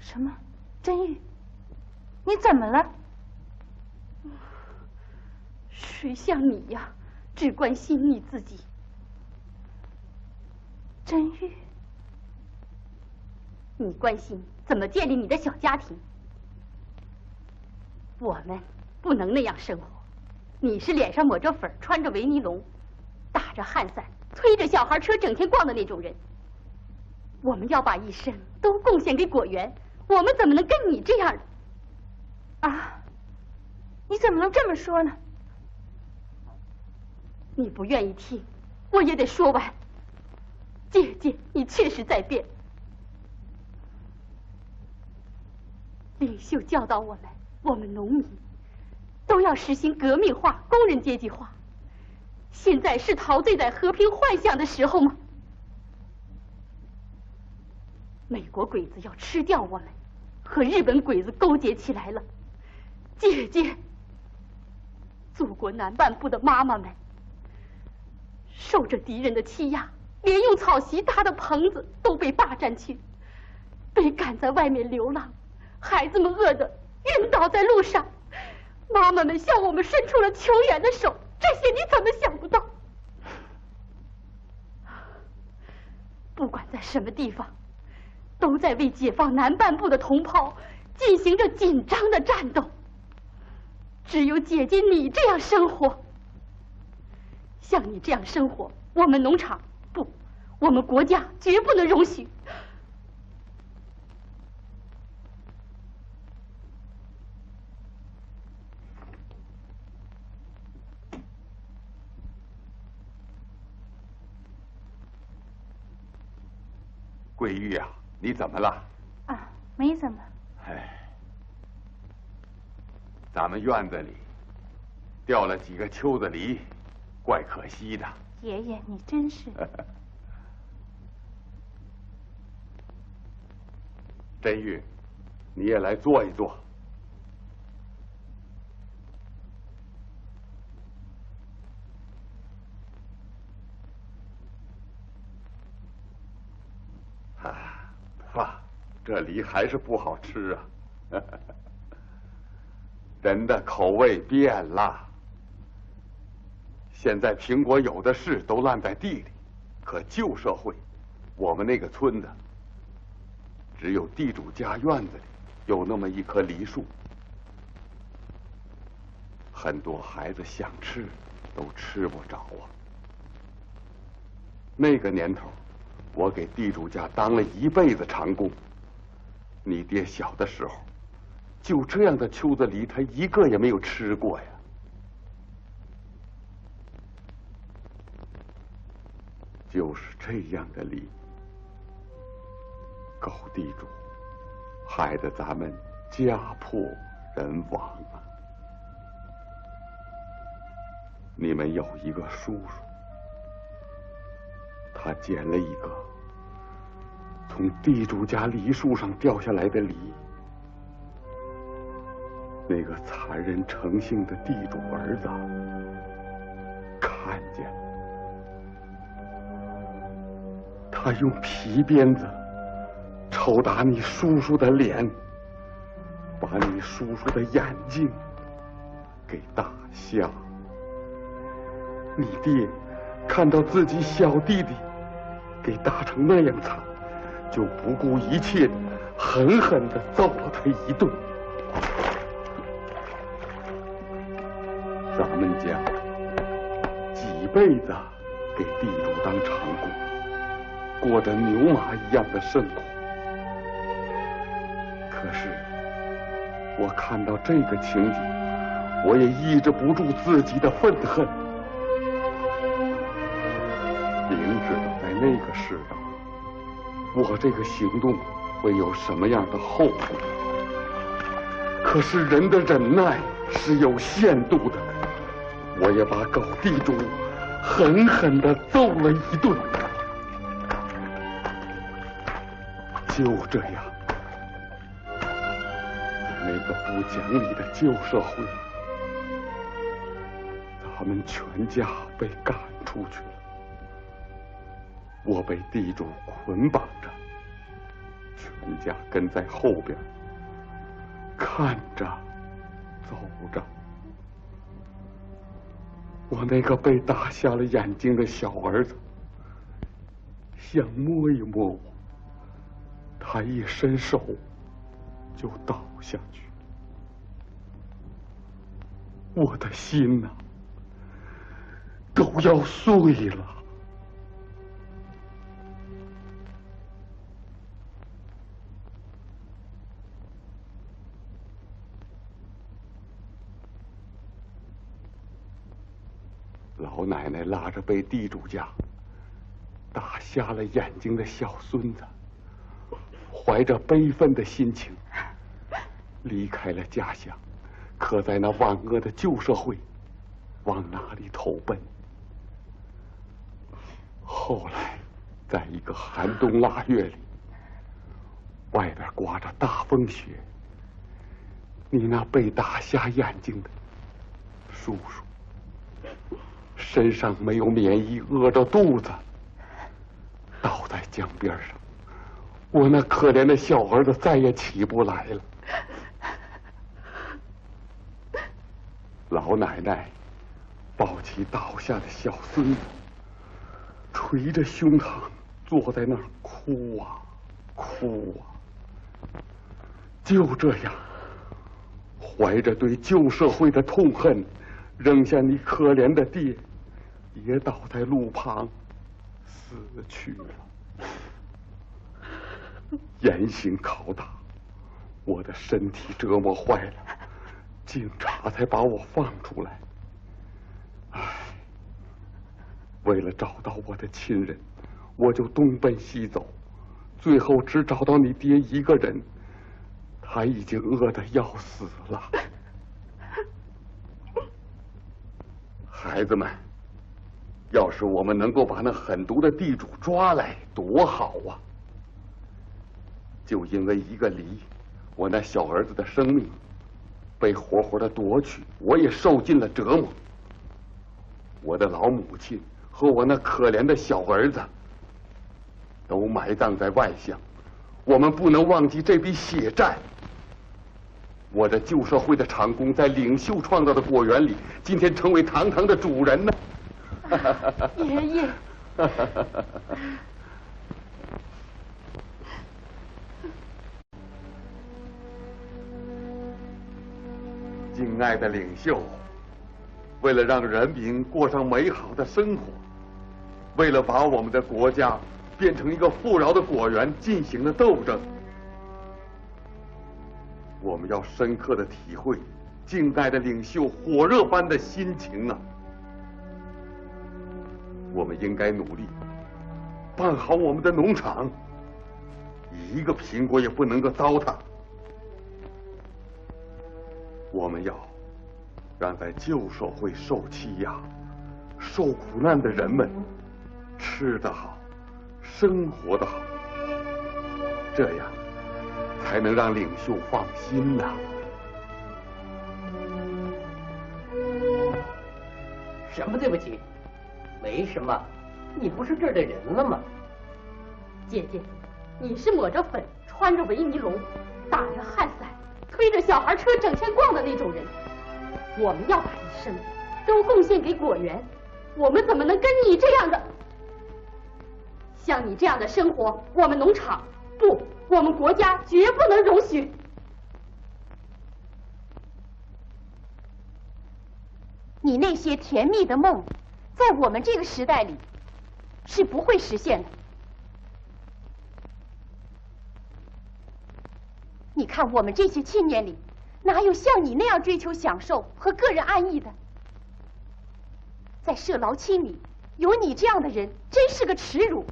什么？真玉，你怎么了？谁像你呀，只关心你自己。真玉，你关心怎么建立你的小家庭，我们不能那样生活。你是脸上抹着粉，穿着维尼龙，打着汗伞，推着小孩车整天逛的那种人。我们要把一生都贡献给果园，我们怎么能跟你这样的？啊，你怎么能这么说呢？你不愿意听，我也得说完。姐姐，你确实在变。领袖教导我们农民都要实行革命化、工人阶级化。现在是陶醉在和平幻想的时候吗？美国鬼子要吃掉我们，和日本鬼子勾结起来了。姐姐，祖国南半部的妈妈们受着敌人的欺压，连用草席搭的棚子都被霸占去，被赶在外面流浪，孩子们饿得晕倒在路上，妈妈们向我们伸出了求援的手，这些你怎么想不到？不管在什么地方，都在为解放南半部的同胞进行着紧张的战斗。只有姐姐你这样生活，像你这样生活，我们农场不，我们国家绝不能容许。桂玉啊，你怎么了？啊，没怎么。哎，咱们院子里掉了几个秋子梨，怪可惜的。爷爷，你真是。真玉，你也来坐一坐。这梨还是不好吃啊！人的口味变了。现在苹果有的是，都烂在地里。可旧社会，我们那个村子，只有地主家院子里有那么一棵梨树，很多孩子想吃都吃不着啊。那个年头，我给地主家当了一辈子长工。你爹小的时候，就这样的秋子梨，他一个也没有吃过呀。就是这样的梨，狗地主，害得咱们家破人亡啊！你们有一个叔叔，他捡了一个从地主家梨树上掉下来的梨，那个残忍成性的地主儿子看见了，他用皮鞭子抽打你叔叔的脸，把你叔叔的眼睛给打瞎。你爹看到自己小弟弟给打成那样惨，就不顾一切的狠狠地揍了他一顿。咱们家几辈子给地主当长工，过着牛马一样的生活。可是我看到这个情景，我也抑制不住自己的愤恨。明知道在那个世道，我这个行动会有什么样的后果，可是人的忍耐是有限度的，我也把狗地主狠狠地揍了一顿。就这样，那个不讲理的旧社会，咱们全家被赶出去了。我被地主捆绑着，全家跟在后边，看着走着。我那个被打瞎了眼睛的小儿子想摸一摸我，他一伸手就倒下去。我的心呐，都要碎了。老奶奶拉着被地主家打瞎了眼睛的小孙子，怀着悲愤的心情离开了家乡，可在那万恶的旧社会往哪里投奔？后来，在一个寒冬腊月里，外边刮着大风雪，你那被打瞎眼睛的叔叔身上没有棉衣，饿着肚子，倒在江边上。我那可怜的小儿子再也起不来了。老奶奶抱起倒下的小孙子，捶着胸膛，坐在那儿哭啊哭啊。就这样，怀着对旧社会的痛恨，扔下你可怜的爹，也倒在路旁死去了。严刑拷打，我的身体折磨坏了，警察才把我放出来。唉，为了找到我的亲人，我就东奔西走，最后只找到你爹一个人，他已经饿得要死了。孩子们，要是我们能够把那狠毒的地主抓来，多好啊！就因为一个梨，我那小儿子的生命被活活的夺取，我也受尽了折磨。我的老母亲和我那可怜的小儿子都埋葬在外乡，我们不能忘记这笔血债。我这旧社会的长工在领袖创造的果园里，今天成为堂堂的主人呢。爷爷。敬爱的领袖，为了让人民过上美好的生活，为了把我们的国家变成一个富饶的果园，进行了斗争。我们要深刻的体会敬爱的领袖火热般的心情啊！我们应该努力办好我们的农场，一个苹果也不能够糟蹋。我们要让在旧社会受欺压、受苦难的人们吃得好，生活得好，这样才能让领袖放心呐。什么对不起？没什么，你不是这儿的人了吗？姐姐，你是抹着粉、穿着维尼龙、打着汗伞、推着小孩车整天逛的那种人。我们要把一生都贡献给果园，我们怎么能跟你这样的？像你这样的生活，我们农场不，我们国家绝不能容许。你那些甜蜜的梦，在我们这个时代里是不会实现的。你看，我们这些青年里，哪有像你那样追求享受和个人安逸的？在社劳期里，有你这样的人，真是个耻辱。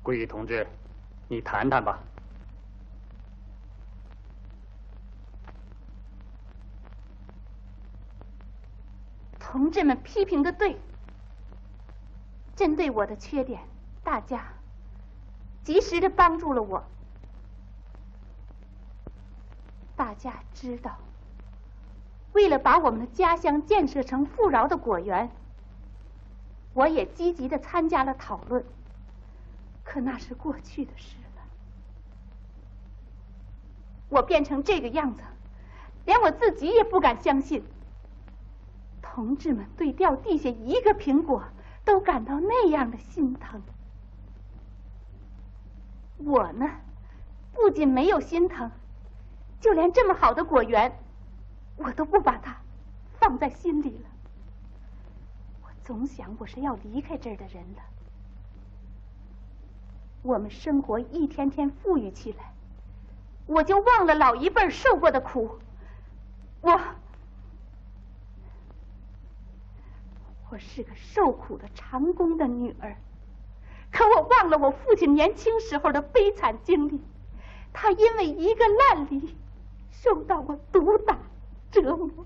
桂玉同志，你谈谈吧。同志们批评的对，针对我的缺点，大家及时的帮助了我。大家知道，为了把我们的家乡建设成富饶的果园，我也积极的参加了讨论。可那是过去的事了。我变成这个样子，连我自己也不敢相信。同志们对掉地下一个苹果都感到那样的心疼，我呢，不仅没有心疼，就连这么好的果园，我都不把它放在心里了。我总想我是要离开这儿的人了。我们生活一天天富裕起来，我就忘了老一辈受过的苦。我是个受苦的长工的女儿，可我忘了我父亲年轻时候的悲惨经历。他因为一个烂梨受到过毒打折磨，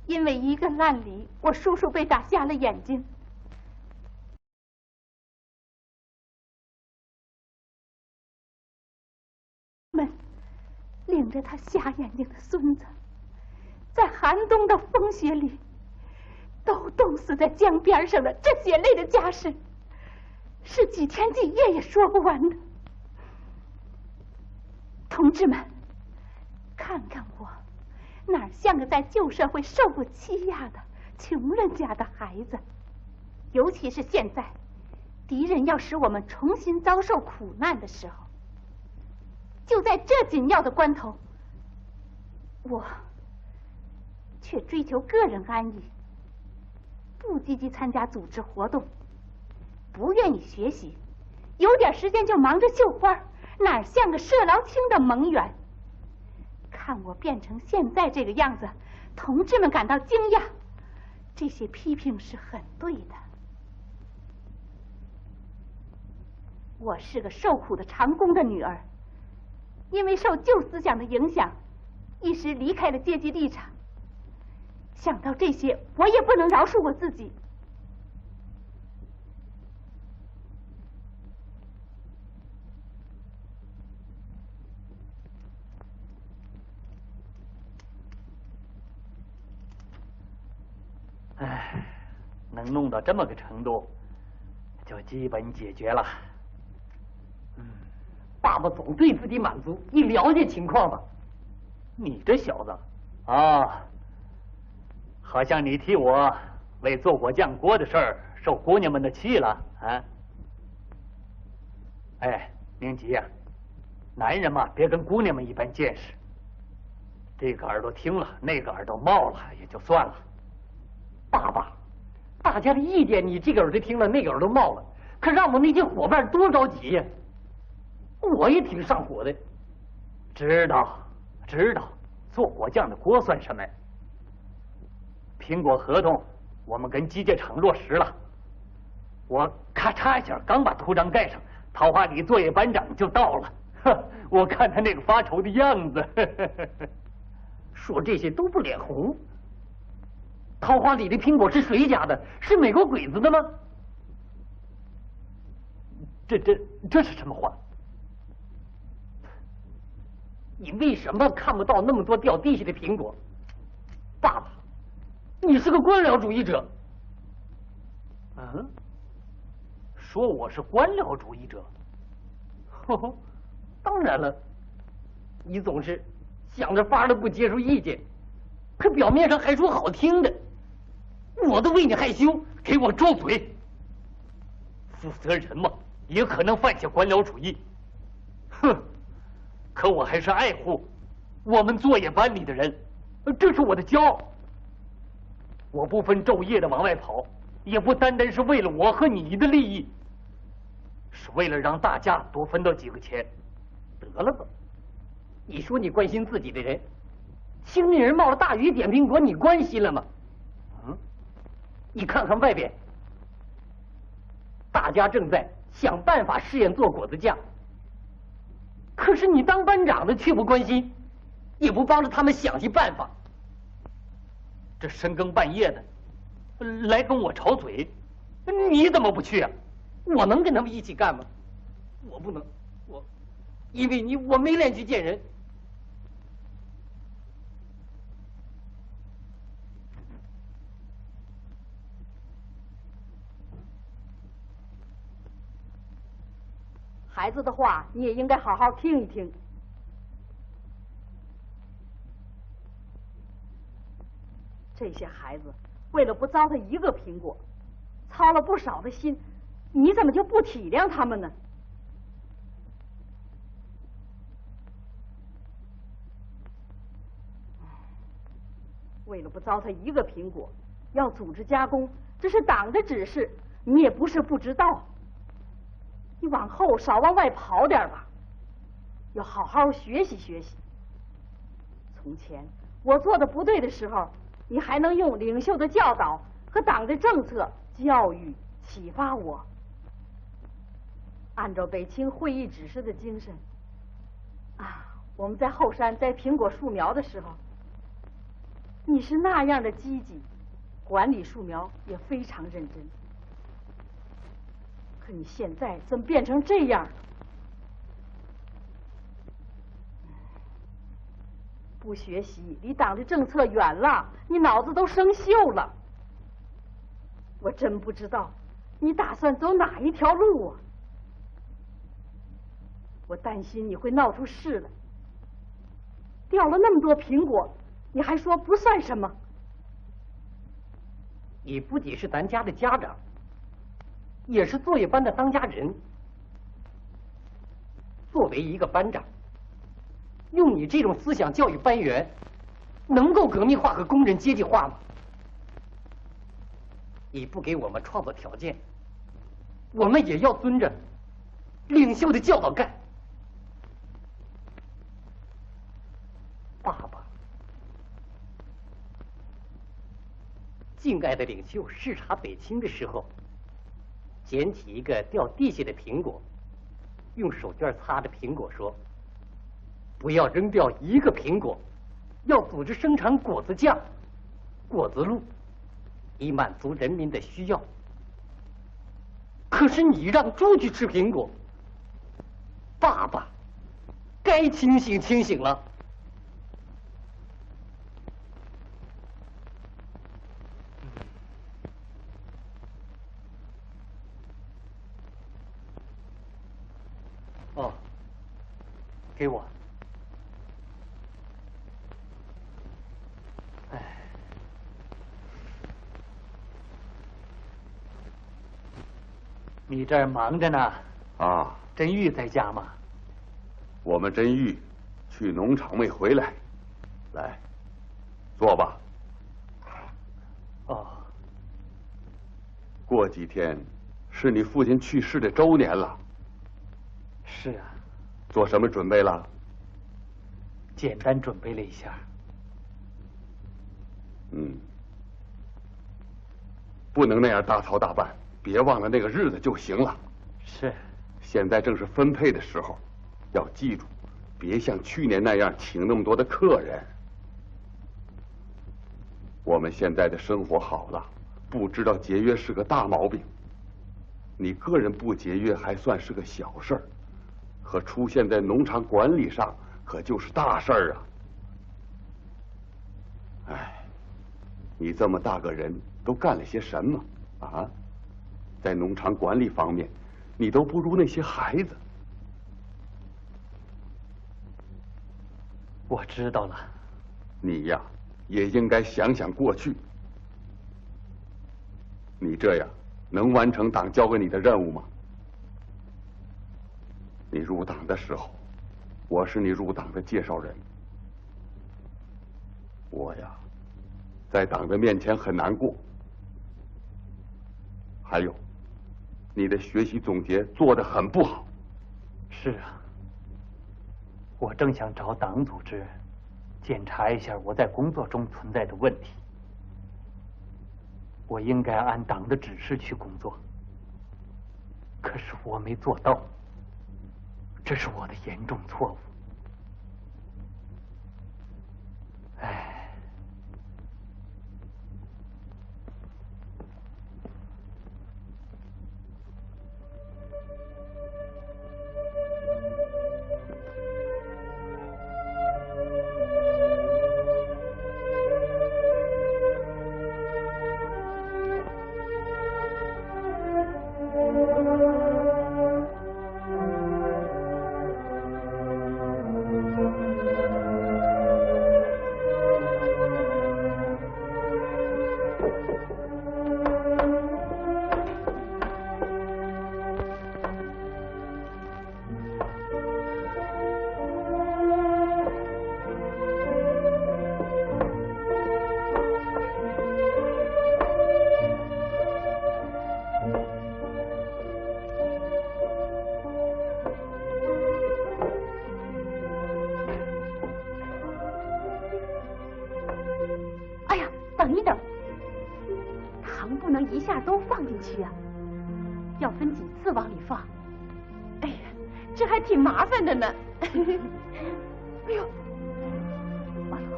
因为一个烂梨，我叔叔被打瞎了眼睛。领着他瞎眼睛的孙子，在寒冬的风雪里，都冻死在江边上的这血泪的家事，是几天几夜也说不完的。同志们，看看我，哪像个在旧社会受过欺压的穷人家的孩子？尤其是现在，敌人要使我们重新遭受苦难的时候，就在这紧要的关头，我却追求个人安逸，不积极参加组织活动，不愿意学习，有点时间就忙着绣花，哪像个社劳青的萌员？看我变成现在这个样子，同志们感到惊讶，这些批评是很对的。我是个受苦的长工的女儿，因为受旧思想的影响，一时离开了阶级立场。想到这些，我也不能饶恕我自己。唉，能弄到这么个程度，就基本解决了。爸爸总对自己满足，你了解情况吧？你这小子啊，好像你替我为做果酱锅的事儿受姑娘们的气了啊！哎，明吉呀，男人嘛，别跟姑娘们一般见识。这个耳朵听了，那个耳朵冒了，也就算了。爸爸，大家的意见你这个耳朵听了，那个耳朵冒了，可让我那些伙伴多着急呀！我也挺上火的。知道，做果酱的锅算什么呀？苹果合同我们跟机械厂落实了，我咔嚓一下刚把图章盖上，桃花里作业班长就到了。呵，我看他那个发愁的样子，说这些都不脸红。桃花里的苹果是谁家的？是美国鬼子的吗？这是什么话？你为什么看不到那么多掉地下的苹果？爸爸，你是个官僚主义者。嗯？说我是官僚主义者？呵，当然了，你总是想着法儿的不接受意见，可表面上还说好听的，我都为你害羞。给我住嘴！负责人嘛，也可能犯下官僚主义。哼！可我还是爱护我们作业班里的人，这是我的骄傲。我不分昼夜的往外跑，也不单单是为了我和你的利益，是为了让大家多分到几个钱。得了吧，你说你关心自己的人，青年人冒着大雨点苹果，你关心了吗？嗯，你看看外边，大家正在想办法试验做果子酱，可是你当班长的却不关心，也不帮着他们想些办法。这深更半夜的来跟我吵嘴，你怎么不去啊？我能跟他们一起干吗？我不能，因为我没脸去见人。孩子的话你也应该好好听一听。这些孩子为了不糟蹋一个苹果，操了不少的心，你怎么就不体谅他们呢？为了不糟蹋一个苹果，要组织加工，这是党的指示，你也不是不知道。你往后少往外跑点吧，要好好学习学习。从前我做的不对的时候，你还能用领袖的教导和党的政策教育启发我。按照北京会议指示的精神我们在后山栽苹果树苗的时候，你是那样的积极，管理树苗也非常认真。可你现在怎么变成这样了？不学习，离党的政策远了，你脑子都生锈了。我真不知道你打算走哪一条路啊！我担心你会闹出事来。掉了那么多苹果，你还说不算什么？你不仅是咱家的家长，也是作业班的当家人。作为一个班长，用你这种思想教育班员，能够革命化和工人阶级化吗？你不给我们创造条件，我们也要遵着领袖的教导干。爸爸，敬爱的领袖视察北京的时候，捡起一个掉地下的苹果，用手绢擦着苹果说：“不要扔掉一个苹果，要组织生产果子酱、果子露，以满足人民的需要。”可是你让猪去吃苹果，爸爸，该清醒清醒了。哦，给我。哎，你这儿忙着呢。啊，真玉在家吗？我们真玉去农场没回来，来，坐吧。哦，过几天是你父亲去世的周年了。是啊。做什么准备了？简单准备了一下。不能那样大操大办，别忘了那个日子就行了。是。现在正是分配的时候，要记住，别像去年那样请那么多的客人。我们现在的生活好了，不知道节约是个大毛病。你个人不节约还算是个小事儿，可出现在农场管理上可就是大事儿啊！哎，你这么大个人都干了些什么啊？在农场管理方面，你都不如那些孩子。我知道了。你呀，也应该想想过去。你这样能完成党交给你的任务吗？你入党的时候，我是你入党的介绍人。我呀，在党的面前很难过。还有，你的学习总结做得很不好。是啊，我正想找党组织检查一下我在工作中存在的问题。我应该按党的指示去工作，可是我没做到，这是我的严重错误。唉。等一等，糖不能一下都放进去啊，要分几次往里放。哎呀，这还挺麻烦的呢。哎呦，完了。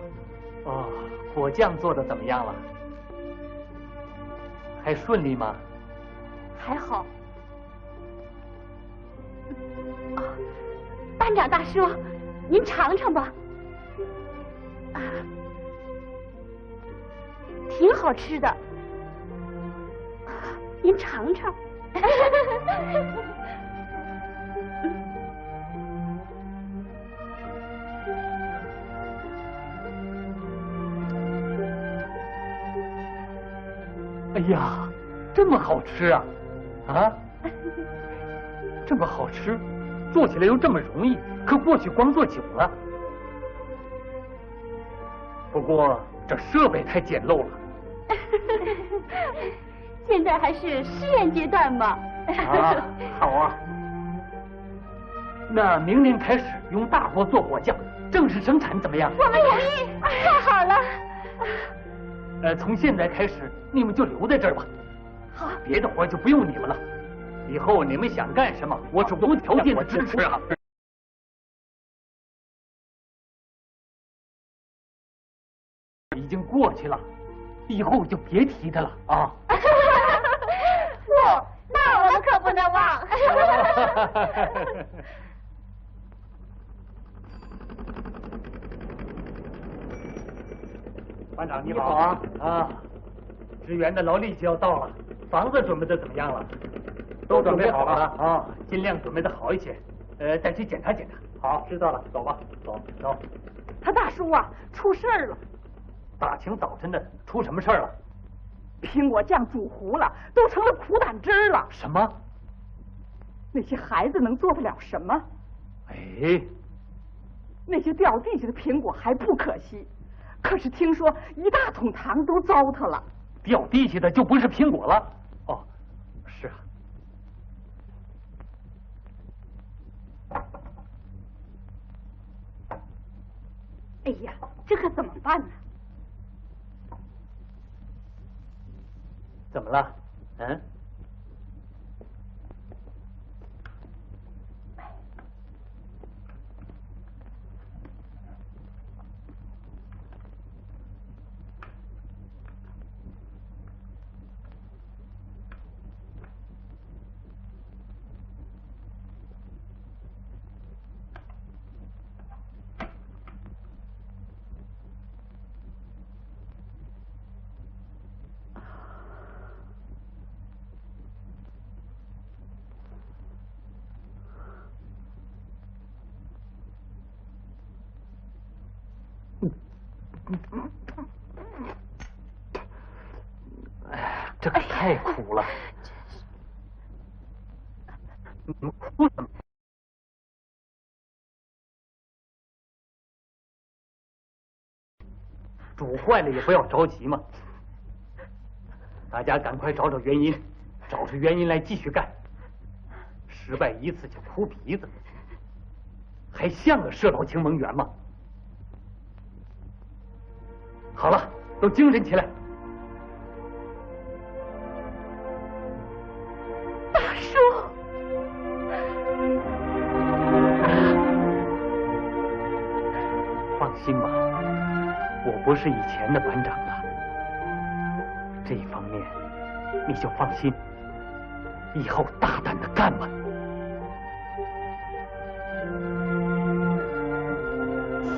哦，果酱做的怎么样了？还顺利吗？还好。啊，班长大叔，您尝尝吧。啊。挺好吃的，您尝尝。哎呀，这么好吃啊！啊，这么好吃，做起来又这么容易，可过去光做久了。不过这设备太简陋了。现在还是试验阶段嘛。啊，好啊。那明年开始用大锅做果酱，正式生产怎么样？我们同意，太好了。从现在开始，你们就留在这儿吧。好，别的活就不用你们了。以后你们想干什么，我是无条件的支持啊。已经过去了，以后就别提他了啊。不，那我们可不能忘。班长你好啊！啊，支援的劳力就要到了，房子准备的怎么样了？都准备好了啊，尽量准备的好一些。再去检查检查。好，知道了，走吧，走。他大叔啊，出事儿了。大清早晨的，出什么事儿了？苹果酱煮糊了，都成了苦胆汁了。什么？那些孩子能做得了什么？哎，那些掉地下的苹果还不可惜，可是听说一大桶糖都糟蹋了。掉地下的就不是苹果了？哦，是啊。哎呀，这可怎么办呢？怎么了？嗯？哎呀，这可太苦了。你们哭什么？煮坏了也不要着急嘛，大家赶快找找原因，找出原因来继续干。失败一次就哭鼻子，还像个社保情盟员吗？好了，都精神起来。大叔，放心吧，我不是以前的班长了，这一方面你就放心，以后大胆的干吧。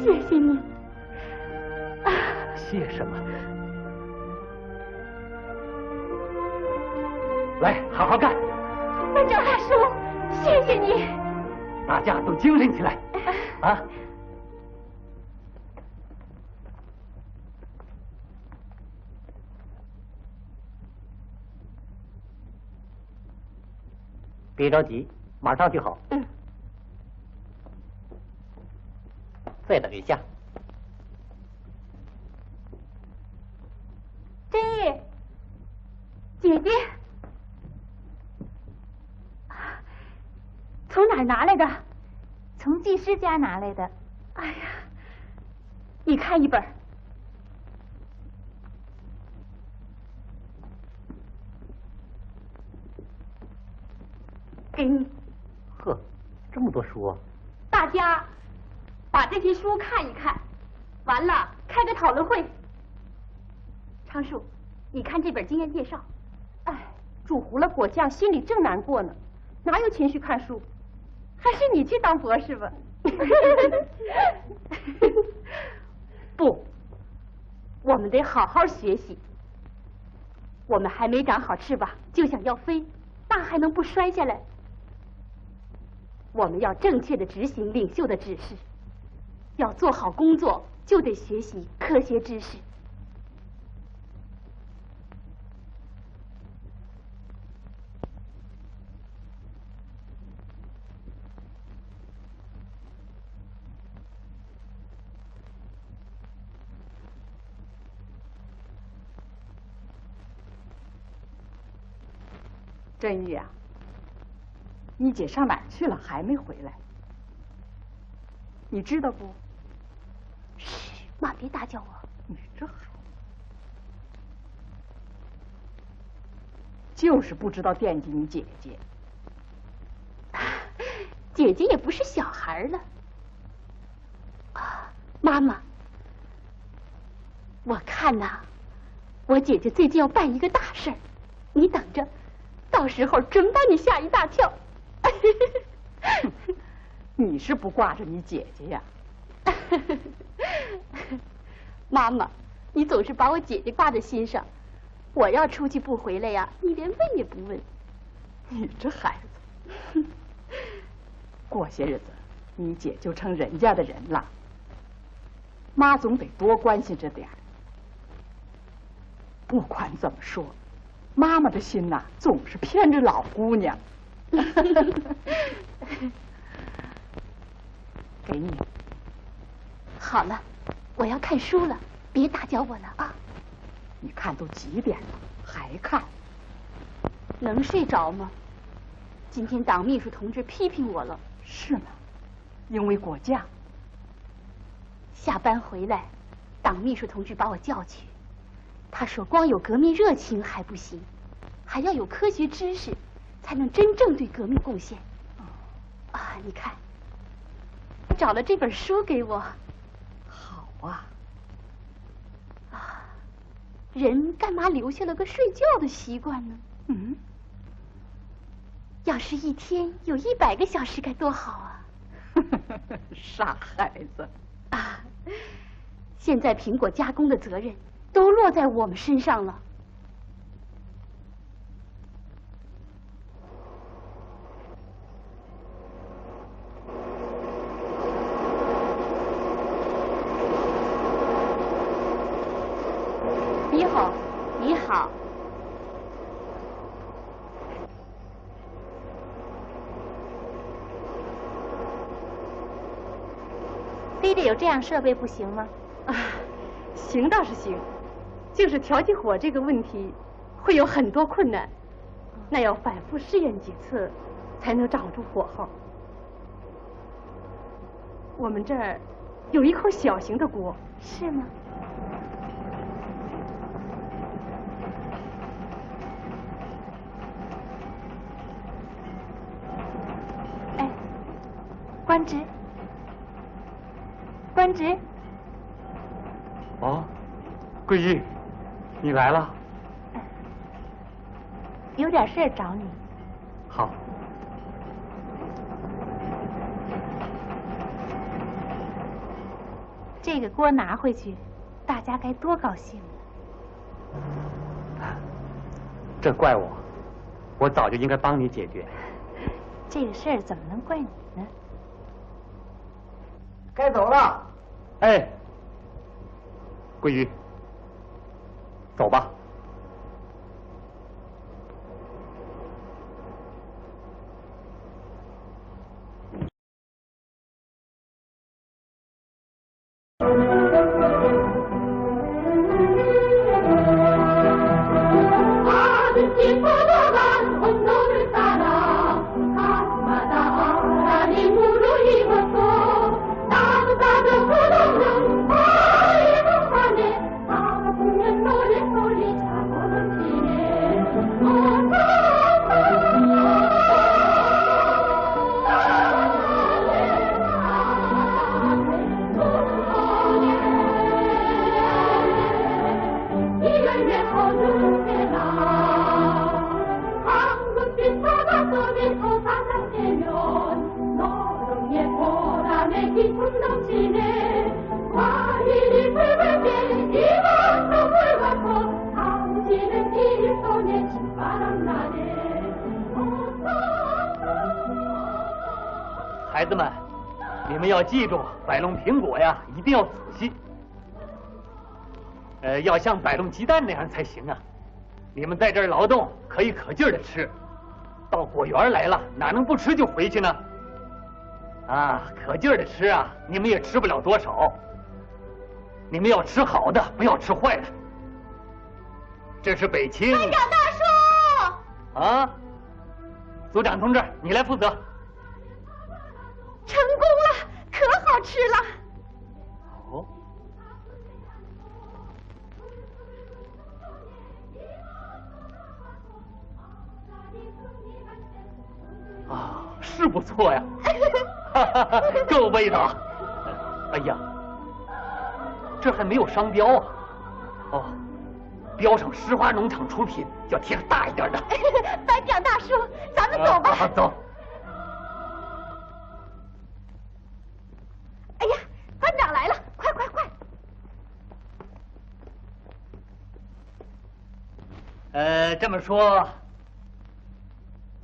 谢谢你。谢什么？来，好好干！班长大叔，谢谢你。大家都精神起来啊！别着急，马上就好。嗯。再等一下。真义，姐姐，从哪儿拿来的？从技师家拿来的。哎呀，你看一本。给你。呵，这么多书啊！大家把这些书看一看，完了开个讨论会。昌叔，你看这本经验介绍。哎，煮糊了果酱，心里正难过呢，哪有情绪看书？还是你去当博士吧。不，我们得好好学习。我们还没长好翅膀，就想要飞，那还能不摔下来？我们要正确的执行领袖的指示，要做好工作，就得学习科学知识。真玉啊，你姐上哪儿去了？还没回来？你知道不？嘘，妈，别打搅我。你这孩子，就是不知道惦记你姐姐。姐姐也不是小孩了。啊，妈妈，我看呐，我姐姐最近要办一个大事儿，你等着。到时候真把你吓一大跳。你是不挂着你姐姐呀？妈妈，你总是把我姐姐挂在心上。我要出去不回来呀，你连问也不问。你这孩子，过些日子你姐就成人家的人了，妈总得多关心着点儿。不管怎么说，妈妈的心呐，总是偏着老姑娘。给你。好了，我要看书了，别打搅我了啊。你看都几点了，还看？能睡着吗？今天党秘书同志批评我了。是吗？因为果酱。下班回来，党秘书同志把我叫去。他说光有革命热情还不行，还要有科学知识，才能真正对革命贡献。啊，你看，他找了这本书给我。好啊。啊，人干嘛留下了个睡觉的习惯呢？嗯。要是一天有100个小时该多好啊！傻孩子。啊，现在苹果加工的责任都落在我们身上了。你好，你好。非得有这样设备不行吗？啊，行倒是行，就是调起火这个问题，会有很多困难，那要反复试验几次，才能掌握住火候。我们这儿有一口小型的锅。是吗？哎，官职，官职。哦，桂玉，你来了。有点事儿找你。好。这个锅拿回去，大家该多高兴啊！这怪我，我早就应该帮你解决。这个事儿怎么能怪你呢？该走了。哎，桂玉，走吧。孩子们，你们要记住，摆弄苹果呀，一定要仔细。要像摆弄鸡蛋那样才行啊！你们在这儿劳动，可以可劲儿的吃，到果园来了，哪能不吃就回去呢？啊，可劲儿的吃啊！你们也吃不了多少。你们要吃好的，不要吃坏的。这是北青。班长大叔。啊，组长同志，你来负责。成功了，可好吃了。哦。啊，是不错呀，够味道。哎呀，这还没有商标啊。哦，标上石花农场出品，要贴个大一点的。班长大叔，咱们走吧。走。哎呀，班长来了，快快快！这么说，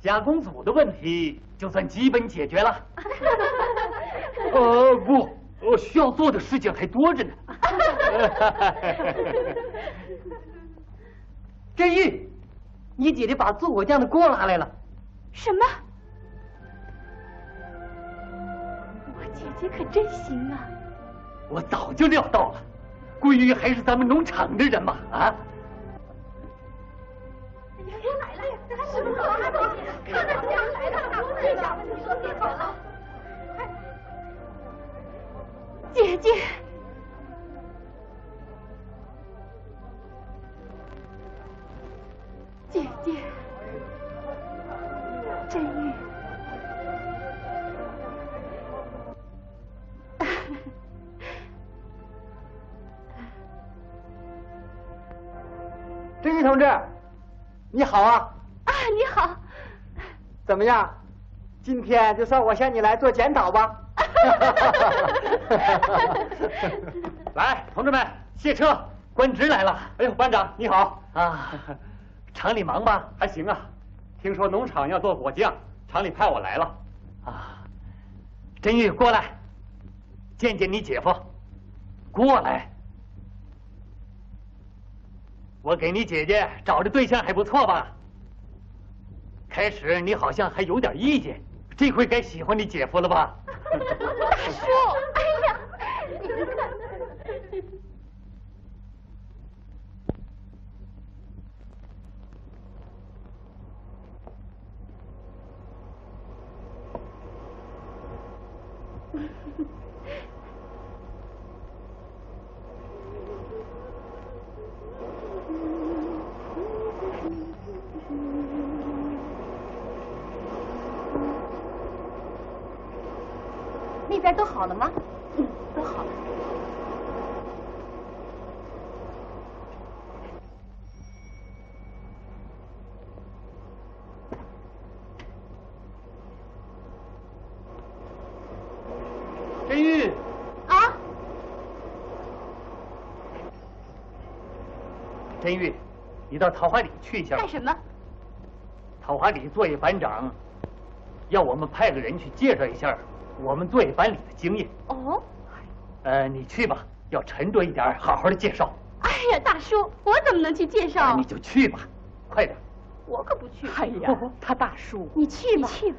加工组的问题就算基本解决了。不，需要做的事情还多着呢。振玉，你姐姐把做果酱的锅拿来了。什么？我姐姐可真行啊！我早就料到了，桂玉还是咱们农场的人嘛，啊！是不是还走？看着娘来了，大队长，你说别走了。姐姐，姐姐，振玉，振玉同志，你好啊！啊，你好。怎么样？今天就算我向你来做检讨吧。来，同志们，卸车，官职来了。哎呦，班长你好啊！厂里忙吧？还行啊。听说农场要做果酱，厂里派我来了。啊，振玉过来，见见你姐夫。过来。我给你姐姐找的对象还不错吧？开始你好像还有点意见，这回该喜欢你姐夫了吧？大叔，哎呀，你看。那边都好了吗？都好了。真玉啊，真玉，你到桃花里去一下。干什么？桃花里作业班长要我们派个人去介绍一下我们作业班里的经验。哦。你去吧，要沉着一点，好好的介绍。哎呀，大叔，我怎么能去介绍？你就去吧，快点。我可不去。哎呀，他大叔，你去吧，去吧。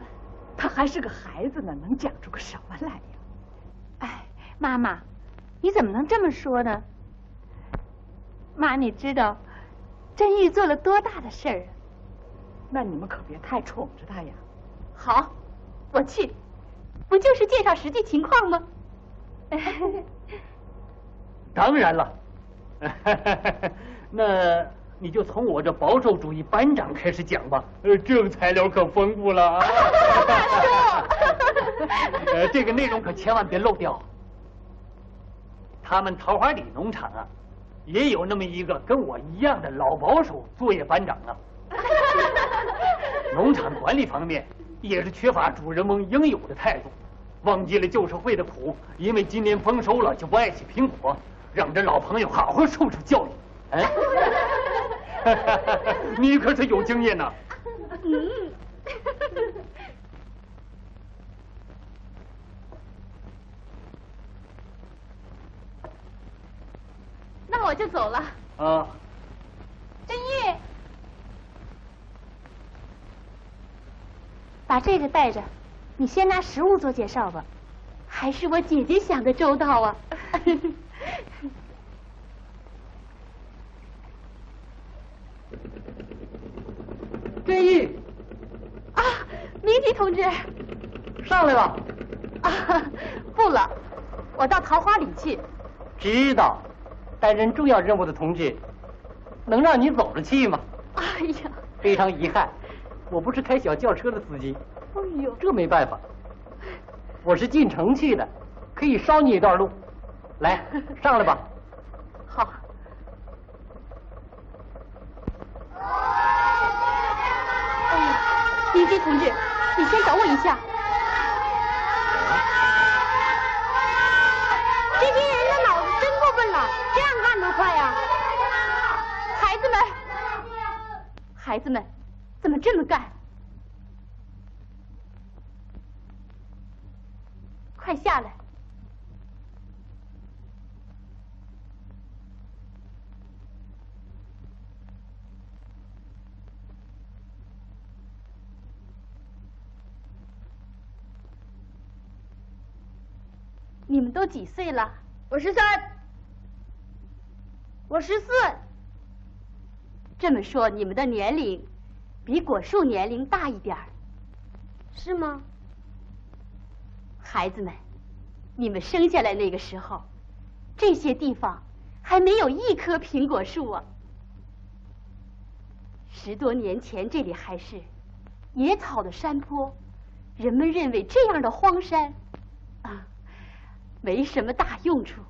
他还是个孩子呢，能讲出个什么来呀？哎，妈妈，你怎么能这么说呢？妈，你知道真玉做了多大的事儿啊？那你们可别太宠着他呀。好，我去，不就是介绍实际情况吗？当然了，那你就从我这保守主义班长开始讲吧。这个材料可丰富了啊！这个内容可千万别漏掉。他们桃花里农场啊，也有那么一个跟我一样的老保守作业班长啊。农场管理方面也是缺乏主人翁应有的态度，忘记了旧社会的苦，因为今年丰收了就不爱惜苹果，让这老朋友好好受受教育。哎，你可是有经验呐。那我就走了。啊，真玉，把这个带着，你先拿食物做介绍吧。还是我姐姐想的周到啊。真玉啊，明吉同志，上来吧。啊，不了，我到桃花里去。知道，担任重要任务的同志，能让你走着去吗？哎呀，非常遗憾，我不是开小轿车的司机。哎呦，这没办法，我是进城去的，可以捎你一段路。来，上来吧。好。哎呀，明吉同志，你先等我一下。这些人的脑子真过分了，这样干多快呀！孩子们，孩子们，怎么这么干？快下来！你们都几岁了？我13，我14。这么说，你们的年龄比果树年龄大一点儿，是吗？孩子们，你们生下来那个时候，这些地方还没有一棵苹果树啊。10多年前，这里还是野草的山坡，人们认为这样的荒山啊，没什么大用处，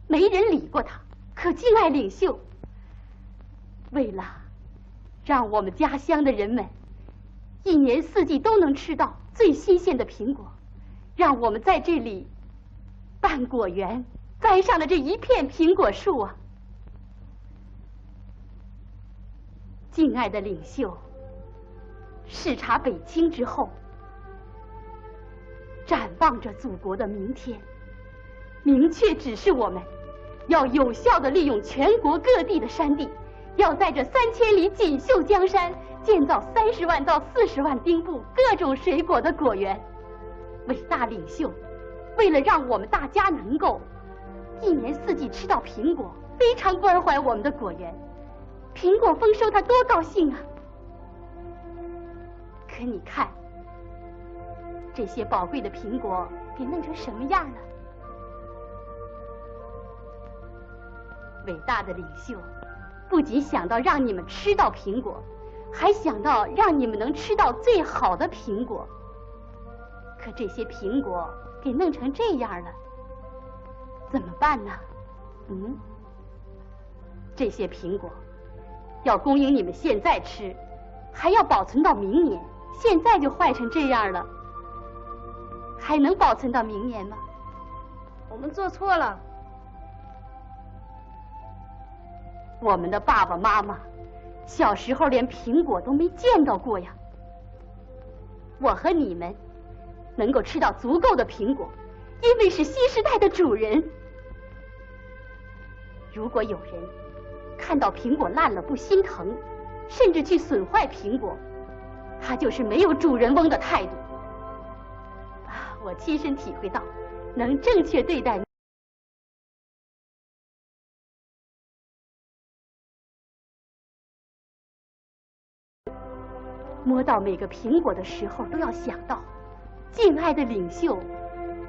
没人理过它。可敬爱领袖为了让我们家乡的人们一年四季都能吃到最新鲜的苹果，让我们在这里办果园，栽上了这一片苹果树啊！敬爱的领袖视察北京之后，展望着祖国的明天，明确指示我们要有效地利用全国各地的山地，要在这3000里锦绣江山建造30万到40万丁部各种水果的果园。伟大领袖为了让我们大家能够1年4季吃到苹果，非常关怀我们的果园。苹果丰收，他多高兴啊！可你看，这些宝贵的苹果给弄成什么样了？伟大的领袖不仅想到让你们吃到苹果，还想到让你们能吃到最好的苹果。可这些苹果给弄成这样了，怎么办呢？这些苹果要供应你们现在吃，还要保存到明年，现在就坏成这样了，还能保存到明年吗？我们做错了。我们的爸爸妈妈小时候连苹果都没见到过呀。我和你们能够吃到足够的苹果，因为是新时代的主人。如果有人看到苹果烂了不心疼，甚至去损坏苹果，他就是没有主人翁的态度。我亲身体会到，能正确对待摸到每个苹果的时候，都要想到敬爱的领袖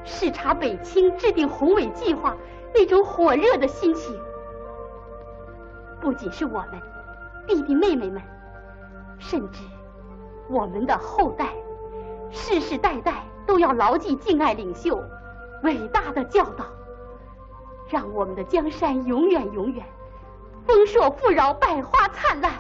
视察北清制定宏伟计划那种火热的心情。不仅是我们弟弟妹妹们，甚至我们的后代，世世代代都要牢记敬爱领袖伟大的教导，让我们的江山永远永远丰硕富饶，百花灿烂。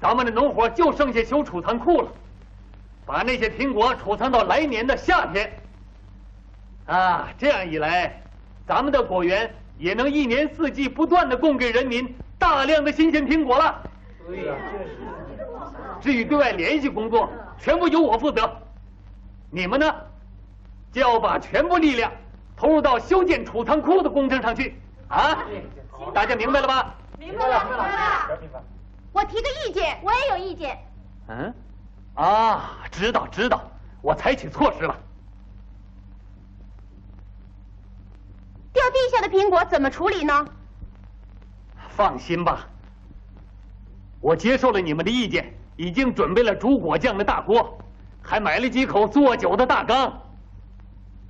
咱们的农活就剩下修储藏库了，把那些苹果储藏到来年的夏天。这样一来，咱们的果园也能1年4季不断的供给人民大量的新鲜苹果了。对呀，至于对外联系工作，全部由我负责。你们呢，就要把全部力量投入到修建储藏库的工程上去。大家明白了吧？明白了，明白了。我提个意见，我也有意见。知道，我采取措施了。掉地下的苹果怎么处理呢？放心吧，我接受了你们的意见，已经准备了煮果酱的大锅，还买了几口做酒的大缸。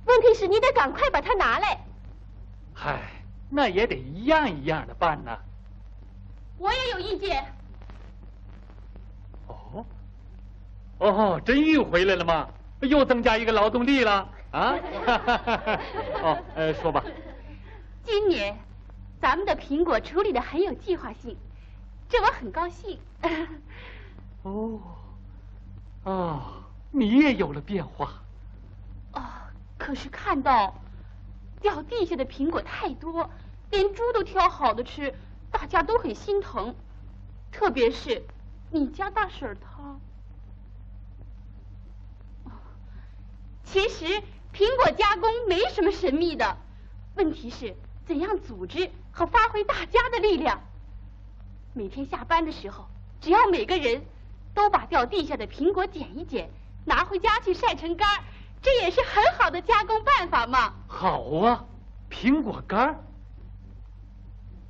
问题是你得赶快把它拿来。那也得一样一样的办呢。我也有意见。真玉回来了吗？又增加一个劳动力了说吧。今年咱们的苹果处理的很有计划性，这我很高兴。你也有了变化。可是看到掉地下的苹果太多，连猪都挑好的吃，大家都很心疼。特别是你家大婶她。其实苹果加工没什么神秘的，问题是怎样组织和发挥大家的力量。每天下班的时候，只要每个人都把掉地下的苹果捡一捡，拿回家去晒成干，这也是很好的加工办法嘛。好啊，苹果干。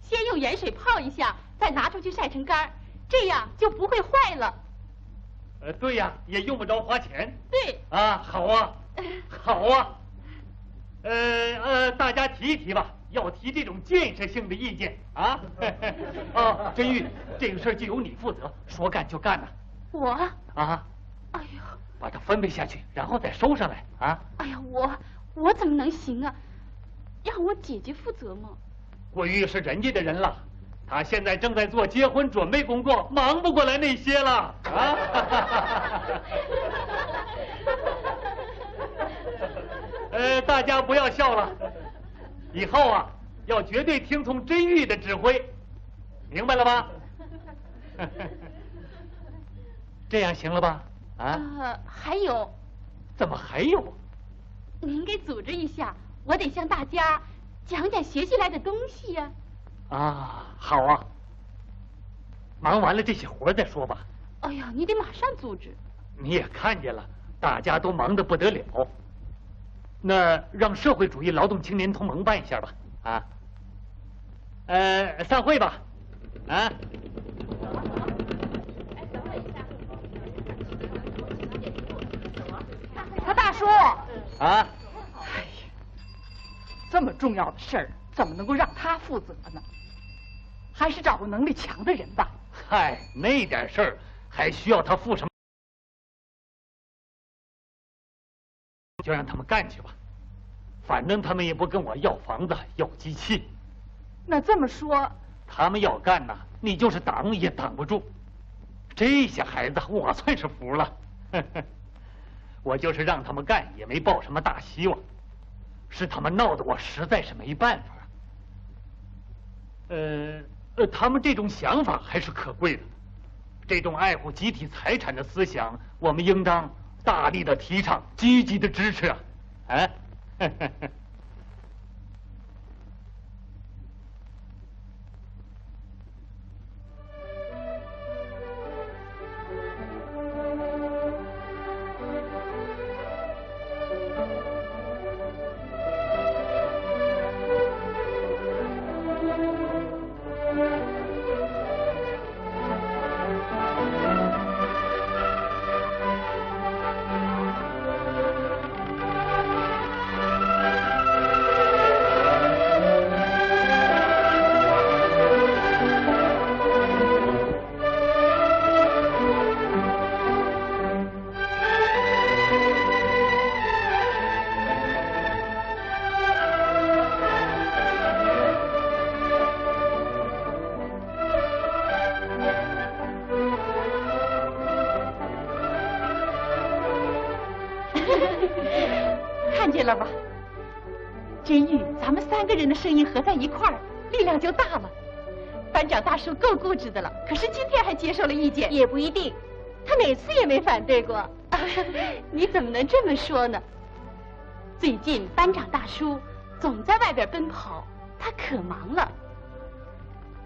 先用盐水泡一下，再拿出去晒成干，这样就不会坏了。对呀，也用不着花钱。对。啊，好啊，好啊。大家提一提吧，要提这种建设性的意见啊。啊，真玉，这个事儿就由你负责，说干就干呐。我？啊。哎呦。把它分配下去，然后再收上来啊。哎呀，我怎么能行啊？让我姐姐负责吗？过玉是人家的人了，他现在正在做结婚准备工作，忙不过来那些了啊。大家不要笑了，以后啊要绝对听从真玉的指挥，明白了吧？这样行了吧？啊？还有。怎么还有？您给组织一下，我得向大家讲讲学习来的东西呀。啊，好啊。忙完了这些活再说吧。哎呀，你得马上组织。你也看见了，大家都忙得不得了。那让社会主义劳动青年同盟办一下吧。啊。散会吧。啊。他大叔。啊。哎呀，这么重要的事儿，怎么能够让他负责呢？还是找个能力强的人吧。嗨，那点事儿还需要他负什么？就让他们干去吧，反正他们也不跟我要房子、要机器。那这么说，他们要干呐，你就是挡也挡不住。这些孩子，我算是服了。我就是让他们干，也没抱什么大希望，是他们闹得我实在是没办法。他们这种想法还是可贵的，这种爱护集体财产的思想，我们应当大力的提倡，积极的支持啊！哎，看见了吧？真玉，咱们3个人的声音合在一块儿，力量就大了。班长大叔够固执的了，可是今天还接受了意见。也不一定，他哪次也没反对过。你怎么能这么说呢？最近班长大叔总在外边奔跑，他可忙了。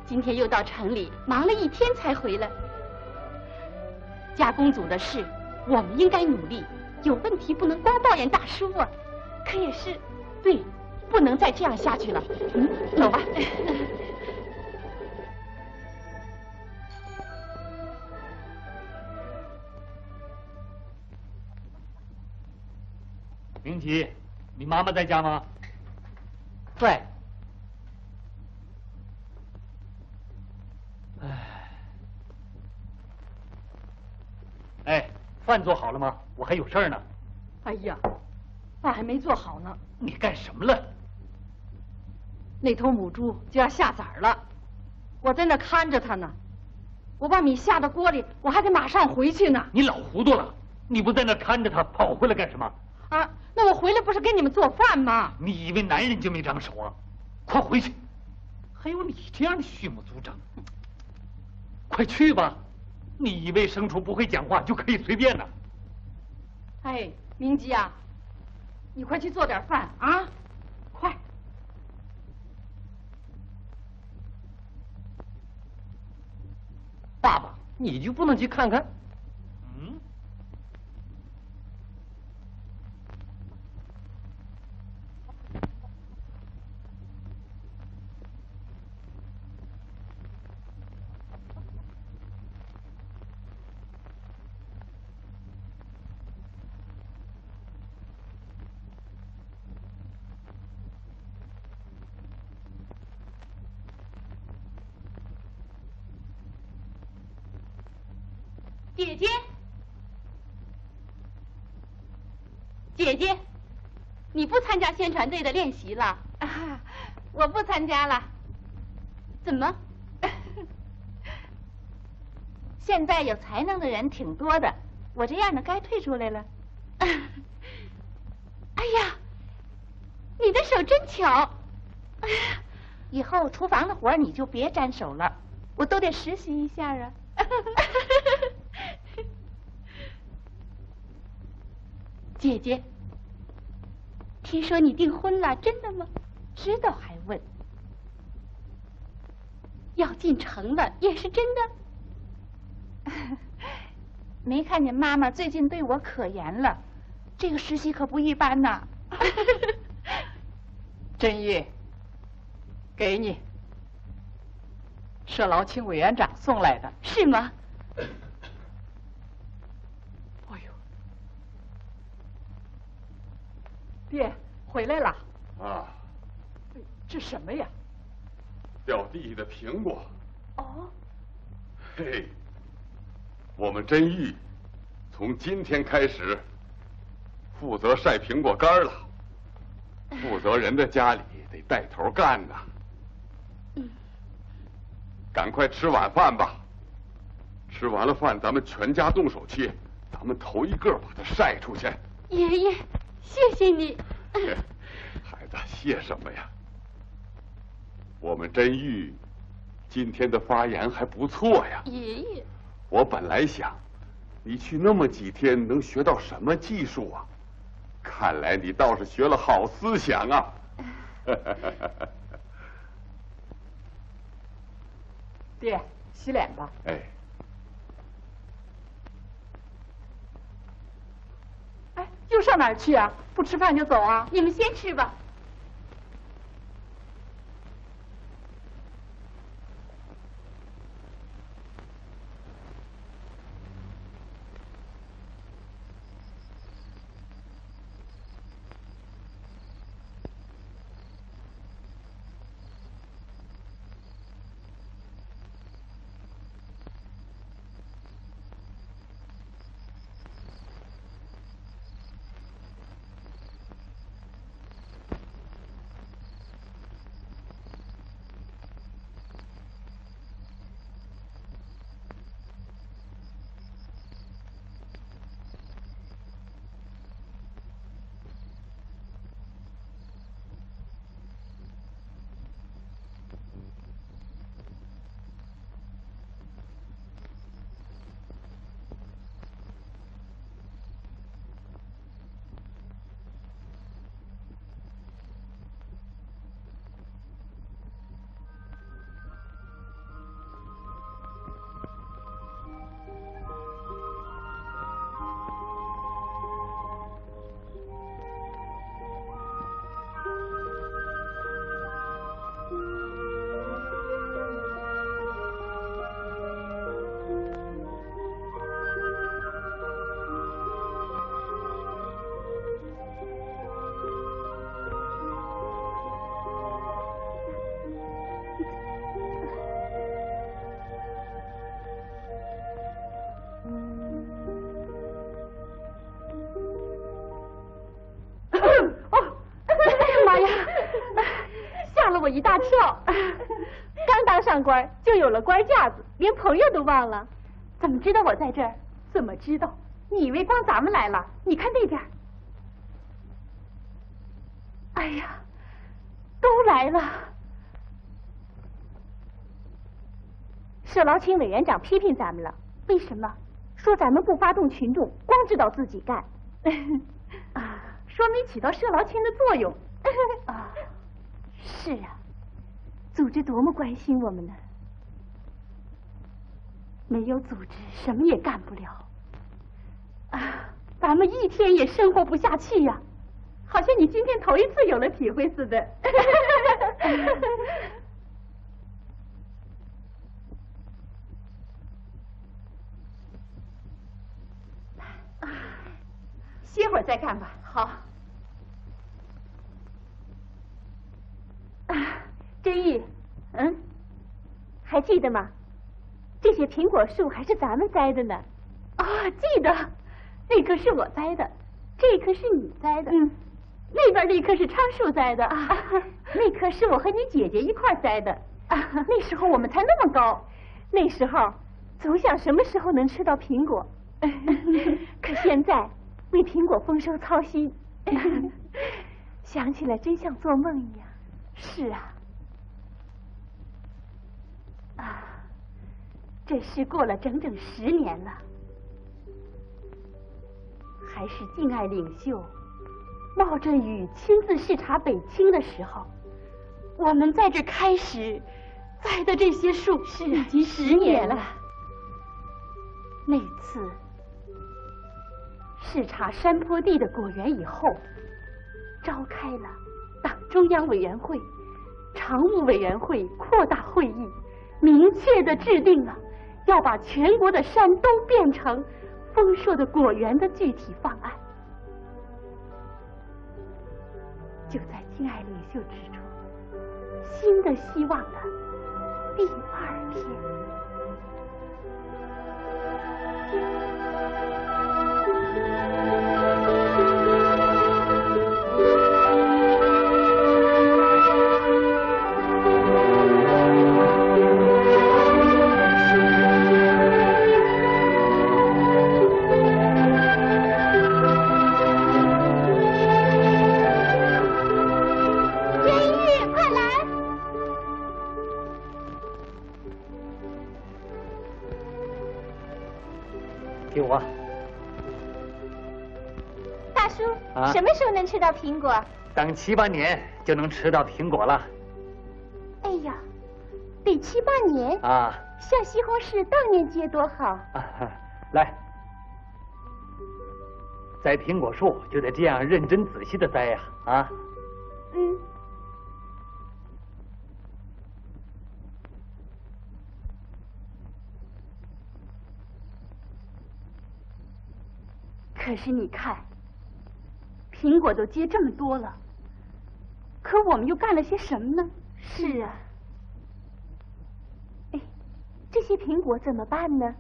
今天又到城里，忙了1天才回来。加工组的事，我们应该努力，有问题不能光抱怨大叔啊。可也是，对，不能再这样下去了。走吧。明吉，你妈妈在家吗？在。哎，饭做好了吗？我还有事儿呢。哎呀，饭还没做好呢。你干什么了？那头母猪就要下崽儿了，我在那看着它呢。我把米下到锅里，我还得马上回去呢。你老糊涂了！你不在那看着它，跑回来干什么？啊，那我回来不是给你们做饭吗？你以为男人就没长手啊？快回去！还有你这样的畜牧族长，快去吧！你以为牲畜不会讲话就可以随便呢？哎，明基啊，你快去做点饭啊，快！爸爸，你就不能去看看？嗯。姐姐，姐姐，你不参加宣传队的练习了？啊，我不参加了。怎么？现在有才能的人挺多的，我这样的该退出来了。哎呀，你的手真巧！哎呀，以后厨房的活你就别沾手了，我都得实习一下啊。姐姐，听说你订婚了，真的吗？知道还问？要进城了，也是真的。没看见妈妈最近对我可严了，这个实习可不一般呐。真义，给你，社劳青委员长送来的。是吗？哎呦，爹回来了。啊，这什么呀？掉地的苹果。哦。嘿，我们真义从今天开始负责晒苹果干了。负责人的家里得带头干呐。赶快吃晚饭吧。吃完了饭，咱们全家动手切，咱们头一个把它晒出去。爷爷，谢谢你。孩子，谢什么呀？我们真玉今天的发言还不错呀。爷爷，我本来想，你去那么几天能学到什么技术啊？看来你倒是学了好思想啊。爹，洗脸吧。哎。哎，又上哪儿去啊？不吃饭就走啊？你们先吃吧。我一大跳，刚当上官就有了官架子，连朋友都忘了。怎么知道我在这儿？怎么知道？你以为光咱们来了？你看那边。哎呀，都来了。社劳青委员长批评咱们了，为什么？说咱们不发动群众，光知道自己干。啊，说没起到社劳青的作用。啊，是啊，组织多么关心我们呢！没有组织，什么也干不了。啊，咱们一天也生活不下去呀，好像你今天头一次有了体会似的。歇会儿再干吧。好。啊，真玉，还记得吗？这些苹果树还是咱们栽的呢。啊，记得，那棵是我栽的，这棵是你栽的，那边那棵是昌树栽的啊，那棵是我和你姐姐一块栽的啊。那时候我们才那么高，那时候总想什么时候能吃到苹果，可现在为苹果丰收操心，想起来真像做梦一样。是啊，啊，这事过了整整10年了，还是敬爱领袖冒着雨亲自视察北清的时候，我们在这开始栽的这些树，是已经10年了。那次视察山坡地的果园以后，召开了党中央委员会、常务委员会扩大会议，明确地制定了要把全国的山都变成丰硕的果园的具体方案。就在敬爱领袖指出新的希望的第2天，给我。大叔，什么时候能吃到苹果？等7、8年就能吃到苹果了。哎呀，得7、8年啊！像西红柿当年结多好。来，栽苹果树就得这样认真仔细的栽呀！啊。可是你看，苹果都结这么多了，可我们又干了些什么呢？是啊。哎，这些苹果怎么办呢？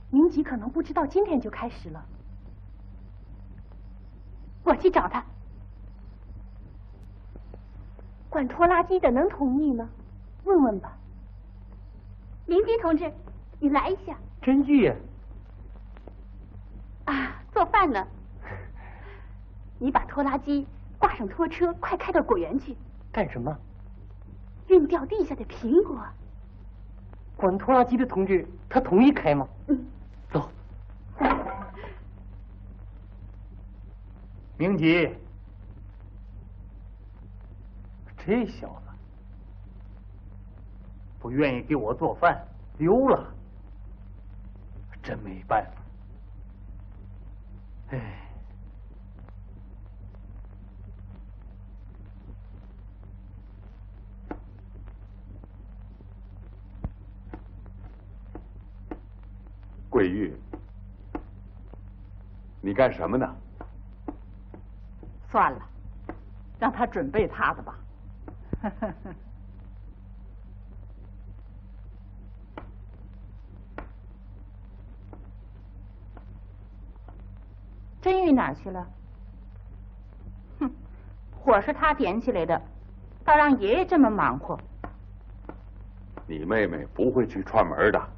民吉可能不知道今天就开始了。我去找他。管拖拉机的能同意吗？问问吧。民吉同志，你来一下。真玉呀。啊，做饭呢。你把拖拉机挂上拖车，快开到果园去。干什么？运掉地下的苹果。管拖拉机的同志，他同意开吗？走。明吉，这小子不愿意给我做饭，溜了，真没办法。哎，桂玉，你干什么呢？算了，让他准备他的吧。真玉哪儿去了？哼，火是他点起来的，倒让爷爷这么忙活。你妹妹不会去串门的。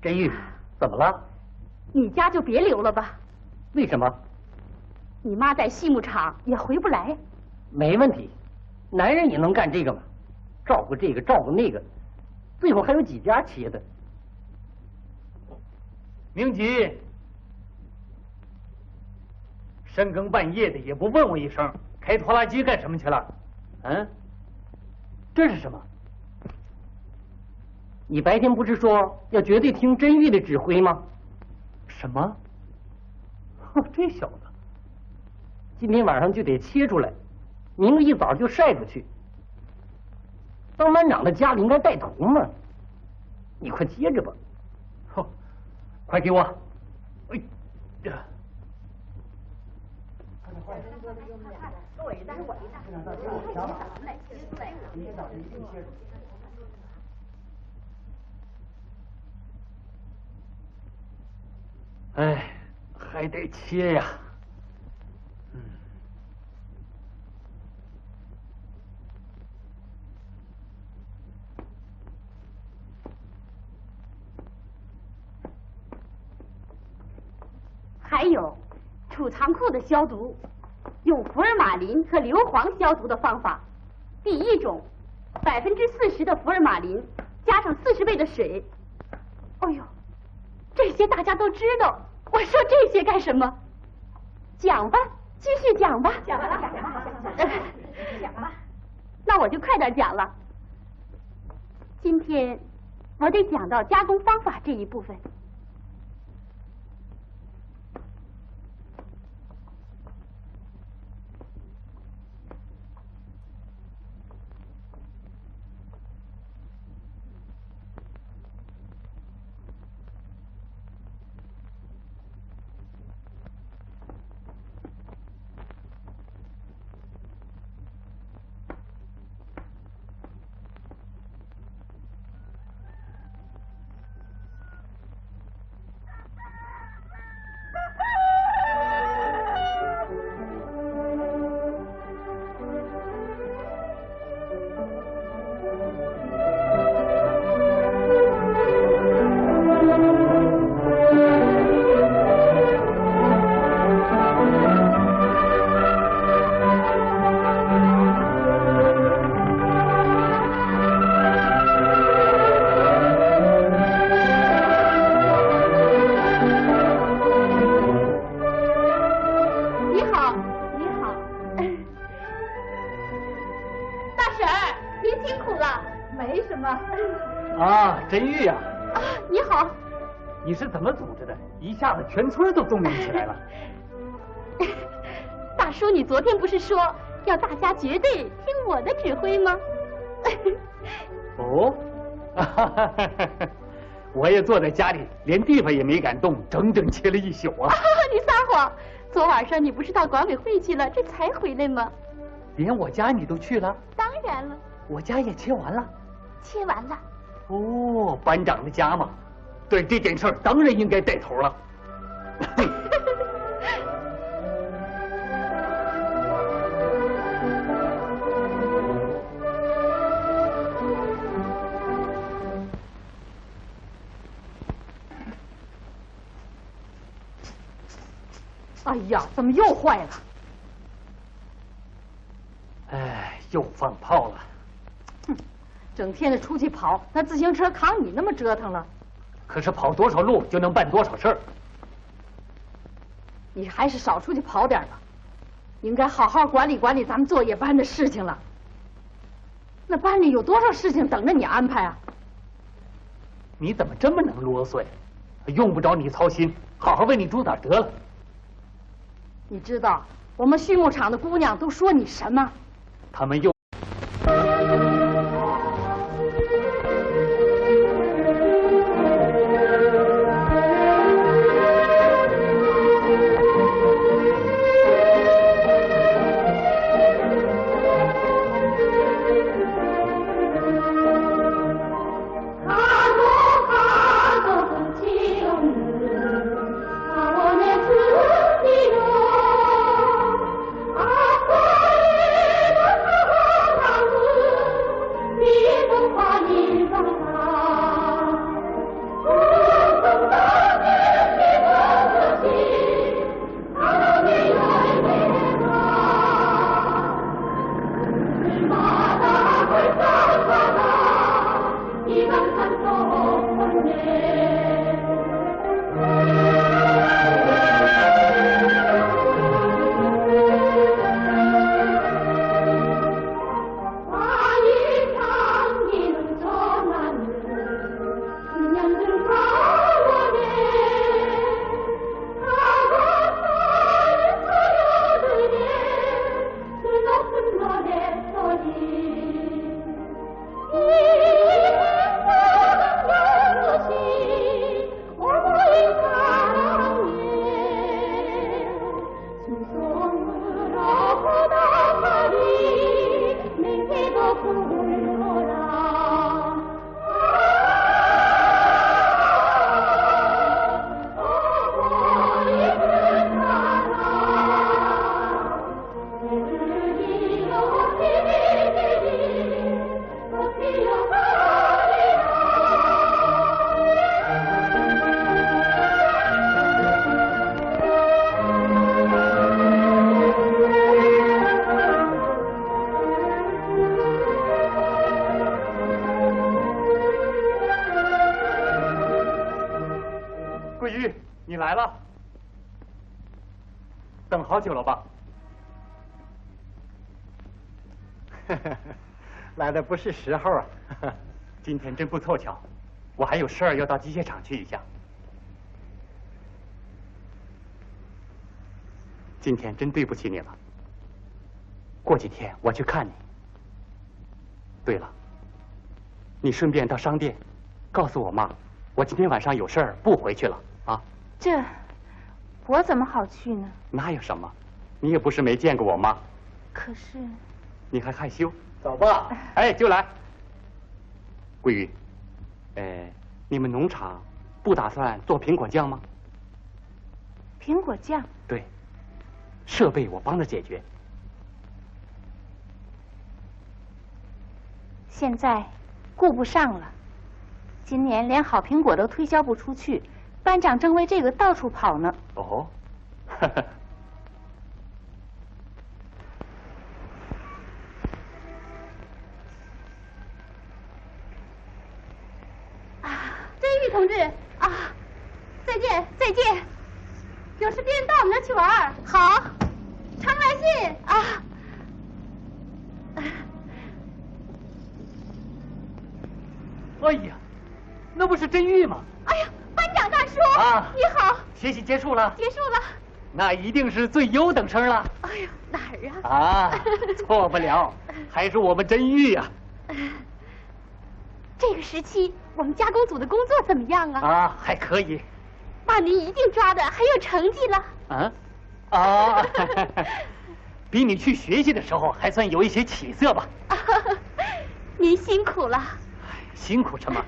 真玉，怎么了？你家就别留了吧。为什么？你妈在畜牧场也回不来。没问题，男人也能干这个嘛，照顾这个照顾那个，最后还有几家切的。明吉，深更半夜的也不问我一声，开拖拉机干什么去了？嗯，这是什么？你白天不是说要绝对听真玉的指挥吗？什么？哼，这小子，今天晚上就得切出来，明儿一早就晒出去。当班长的家里应该带头嘛，你快接着吧。哼，快给我！哎呀！哎，还得切呀。还有储藏库的消毒，用福尔马林和硫磺消毒的方法。第一种，40%的福尔马林加上40倍的水。哎呦，这些大家都知道，我说这些干什么？讲吧，继续讲吧。讲吧，讲吧。那我就快点讲了。今天我得讲到加工方法这一部分。真玉呀！啊，你好。你是怎么组织的？一下子全村都动员起来了。大叔，你昨天不是说要大家绝对听我的指挥吗？哦，我也坐在家里，连地方也没敢动，整整切了一宿啊！你撒谎！昨晚上你不是到管委会去了，这才回来吗？连我家你都去了？当然了。我家也切完了。切完了。哦，班长的家嘛，对这件事当然应该带头了。哎呀，怎么又坏了？哎，又放炮了。哼，整天的出去跑，那自行车扛你那么折腾了。可是跑多少路就能办多少事儿。你还是少出去跑点吧，应该好好管理管理咱们作业班的事情了。那班里有多少事情等着你安排啊？你怎么这么能啰嗦呀？用不着你操心，好好为你主打得了。你知道我们畜牧场的姑娘都说你什么？他们又。了，等好久了吧？来的不是时候啊！今天真不凑巧，我还有事儿要到机械厂去一下。今天真对不起你了。过几天我去看你。对了，你顺便到商店告诉我妈，我今天晚上有事儿不回去了啊。这，我怎么好去呢？哪有什么，你也不是没见过我妈。可是，你还害羞？走吧。哎，就来。桂玉，你们农场不打算做苹果酱吗？苹果酱？对，设备我帮着解决。现在顾不上了，今年连好苹果都推销不出去，班长正为这个到处跑呢。哦，真玉同志啊，再见再见，有时间到我们那儿去玩。好，常来信啊。哎呀，那不是真玉吗？哎呀，班长大叔啊，你好。学习结束了？结束了。那一定是最优等生了。哎呦，哪儿啊？啊，错不了，还是我们真玉呀。这个时期，我们加工组的工作怎么样啊？啊，还可以。那您一定抓的很有成绩了。啊，啊，比你去学习的时候还算有一些起色吧。您辛苦了。辛苦什么？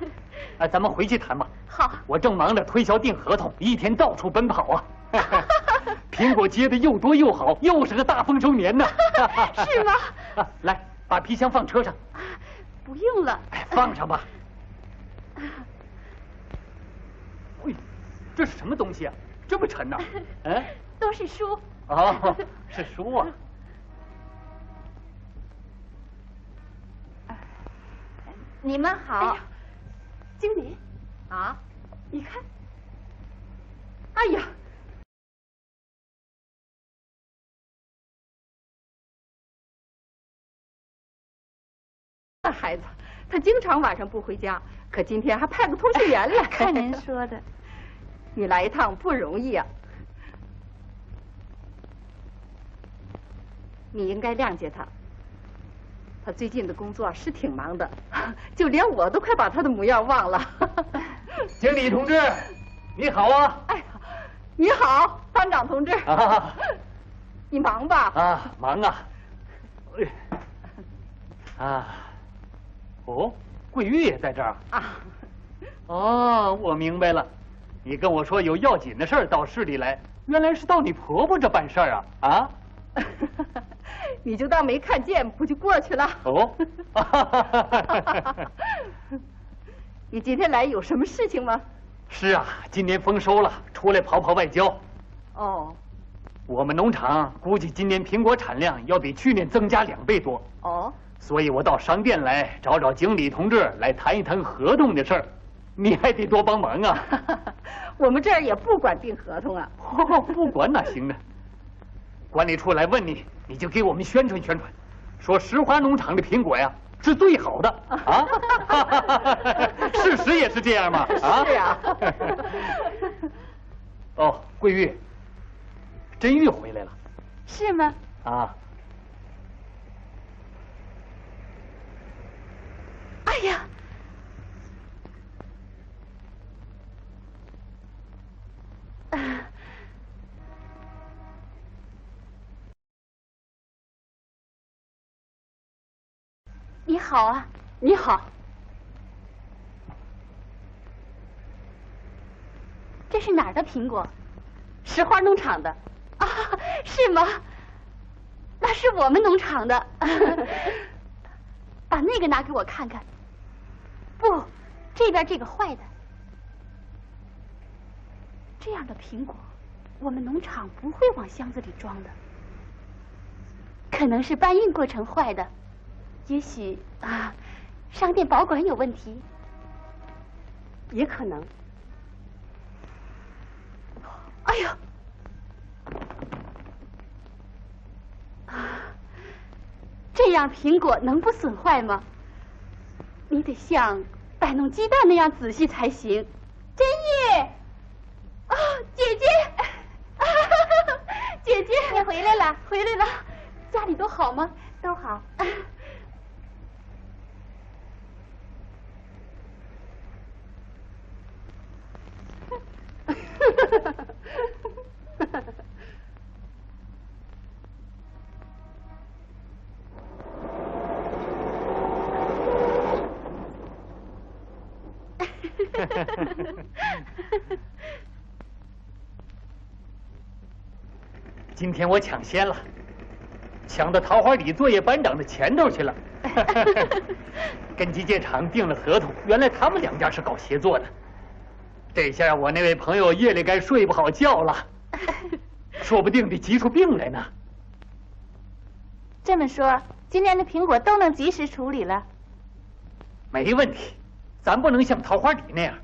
咱们回去谈吧。好，我正忙着推销订合同，一天到处奔跑啊。苹果结的又多又好，又是个大丰收年呢。是吗？来，把皮箱放车上。不用了。放上吧。喂，这是什么东西啊？这么沉呢？嗯，都是书。哦，是书啊。你们好。经理啊，你看。哎呀，那孩子，他经常晚上不回家，可今天还派个通讯员来。看您说的，你来一趟不容易啊。你应该谅解他。他最近的工作是挺忙的，就连我都快把他的模样忘了。经理同志，你好啊！哎呀，你好，班长同志。啊，你忙吧？啊，忙啊。啊，哦，桂玉也在这儿啊。哦，我明白了，你跟我说有要紧的事儿到市里来，原来是到你婆婆这办事儿啊？啊？你就当没看见，不就过去了？哦，你今天来有什么事情吗？是啊，今年丰收了，出来跑跑外交。哦，我们农场估计今年苹果产量要比去年增加2倍多。哦，所以我到商店来找找经理同志来谈一谈合同的事儿，你还得多帮忙啊。我们这儿也不管订合同啊。不管哪行呢？管理处来问你，你就给我们宣传宣传，说石花农场的苹果呀是最好的啊。事实也是这样嘛。啊，是啊。哦，桂玉，真玉回来了。是吗？啊。哎呀，你好啊。你好。这是哪儿的苹果？石花农场的。啊，是吗？那是我们农场的。把那个拿给我看看。不，这边这个坏的。这样的苹果，我们农场不会往箱子里装的。可能是搬运过程坏的，也许啊，商店保管有问题，也可能。哎呦！这样苹果能不损坏吗？你得像摆弄鸡蛋那样仔细才行。真意，啊，姐姐，姐姐，你回来了，回来了，家里都好吗？都好。今天我抢先了，抢到桃花里作业班长的前头去了。跟机械厂订了合同，原来他们两家是搞协作的。这下我那位朋友夜里该睡不好觉了，说不定得急出病来呢。这么说，今年的苹果都能及时处理了？没问题，咱不能像桃花里那样。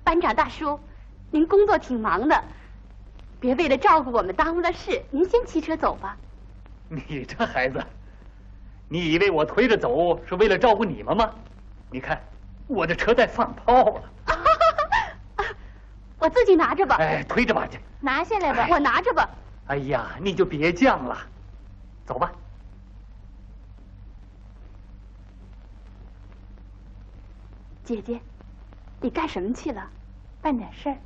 班长大叔，您工作挺忙的，别为了照顾我们耽误了事。您先骑车走吧。你这孩子，你以为我推着走是为了照顾你们吗？你看，我的车在放炮了。我自己拿着吧。哎，推着吧去。拿下来吧，我拿着吧。哎呀，你就别犟了，走吧。姐姐，你干什么去了？办点事儿。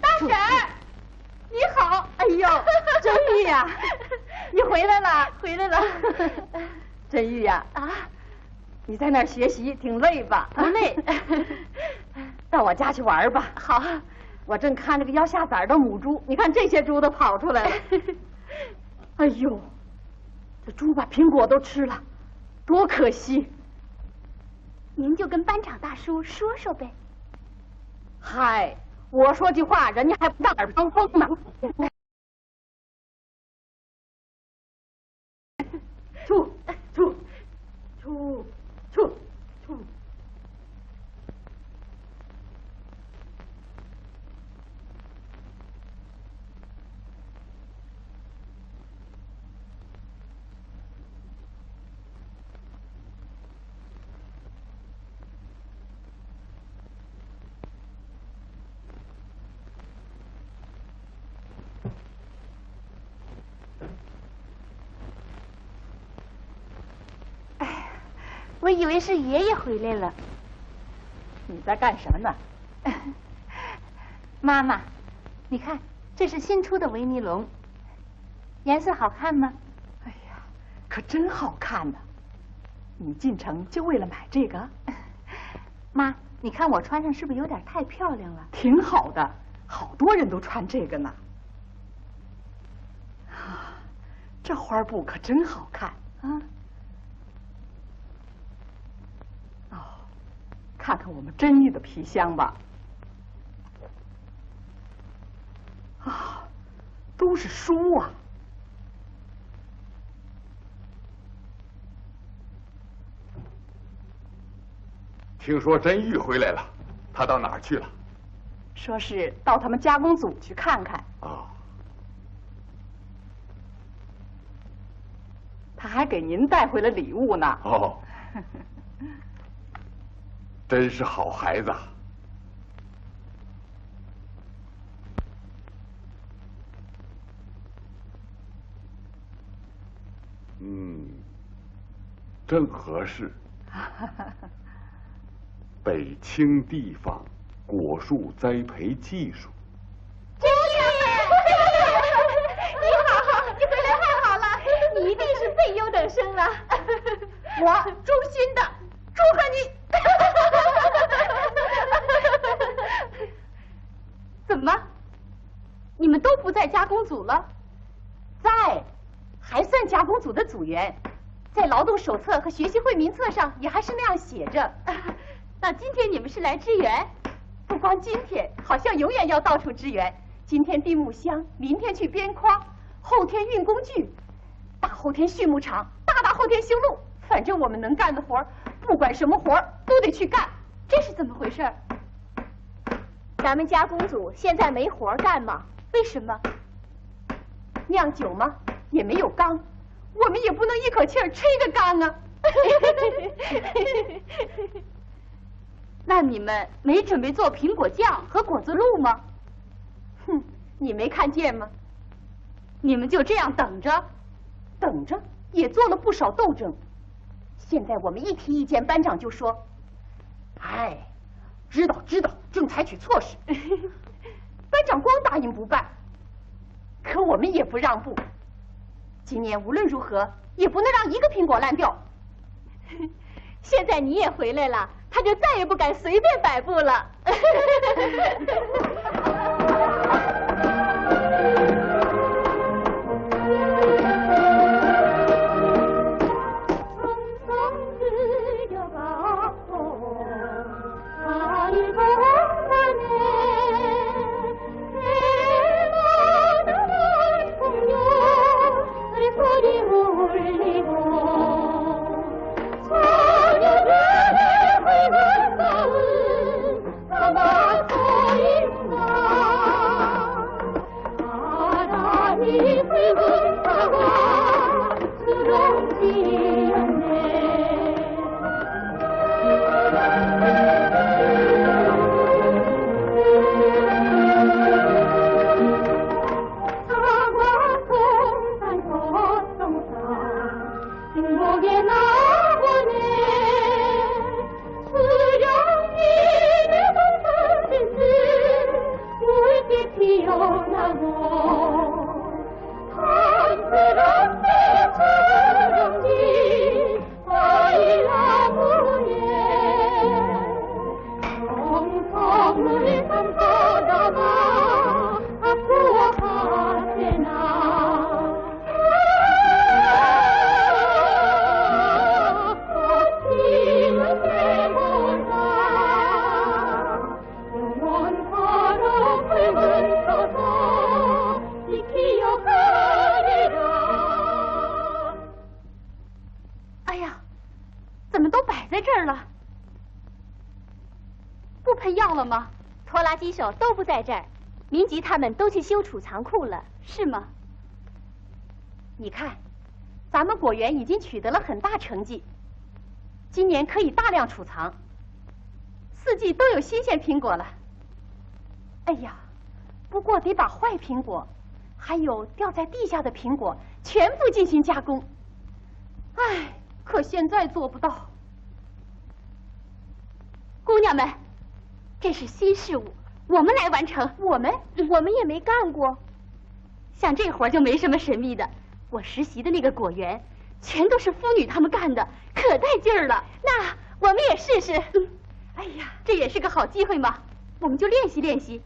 大婶儿，你好。哎呦，真玉呀，你回来了，回来了。真玉呀，啊，你在那儿学习挺累吧？不累。到我家去玩吧。好，我正看这个要下崽的母猪，你看这些猪都跑出来了。哎呦，这猪把苹果都吃了，多可惜！您就跟班长大叔说说呗。嗨，我说句话，人家还不大耳帮风呢。出。我以为是爷爷回来了。你在干什么呢？妈妈，你看，这是新出的维尼龙，颜色好看吗？哎呀，可真好看呢！你进城就为了买这个？妈，你看我穿上是不是有点太漂亮了？挺好的，好多人都穿这个呢。啊，这花布可真好看啊！哦，看看我们真玉的皮箱吧。啊，都是书啊！听说真玉回来了，他到哪儿去了？说是到他们加工组去看看。啊，他还给您带回了礼物呢。哦，真是好孩子。正合适。北清地方果树栽培技术。真玉，你好，你回来太好了，你一定是最优等生了。我衷心的祝贺你。怎么？你们都不在加工组了？在，还算加工组的组员，在劳动手册和学习会名册上也还是那样写着。那今天你们是来支援？不光今天，好像永远要到处支援。今天钉木箱，明天去边框，后天运工具，大后天畜牧场，大后天修路，反正我们能干的活儿，不管什么活儿都得去干。这是怎么回事？咱们加工组现在没活干吗？为什么？酿酒吗？也没有缸，我们也不能一口气儿吹个缸啊。那你们没准备做苹果酱和果子露吗？哼，你没看见吗？你们就这样等着？等着也做了不少斗争。现在我们一提意见，班长就说：“哎，知道，正采取措施。”班长光答应不办，可我们也不让步。今年无论如何也不能让一个苹果烂掉。现在你也回来了，他就再也不敢随便摆布了。机手都不在这儿，民吉他们都去修储藏库了，是吗？你看，咱们果园已经取得了很大成绩，今年可以大量储藏，四季都有新鲜苹果了。哎呀，不过得把坏苹果，还有掉在地下的苹果全部进行加工。哎，可现在做不到。姑娘们，这是新事物。我们来完成，我们也没干过，像这活就没什么神秘的。我实习的那个果园，全都是妇女她们干的，可带劲儿了。那我们也试试。哎呀，这也是个好机会嘛，我们就练习练习。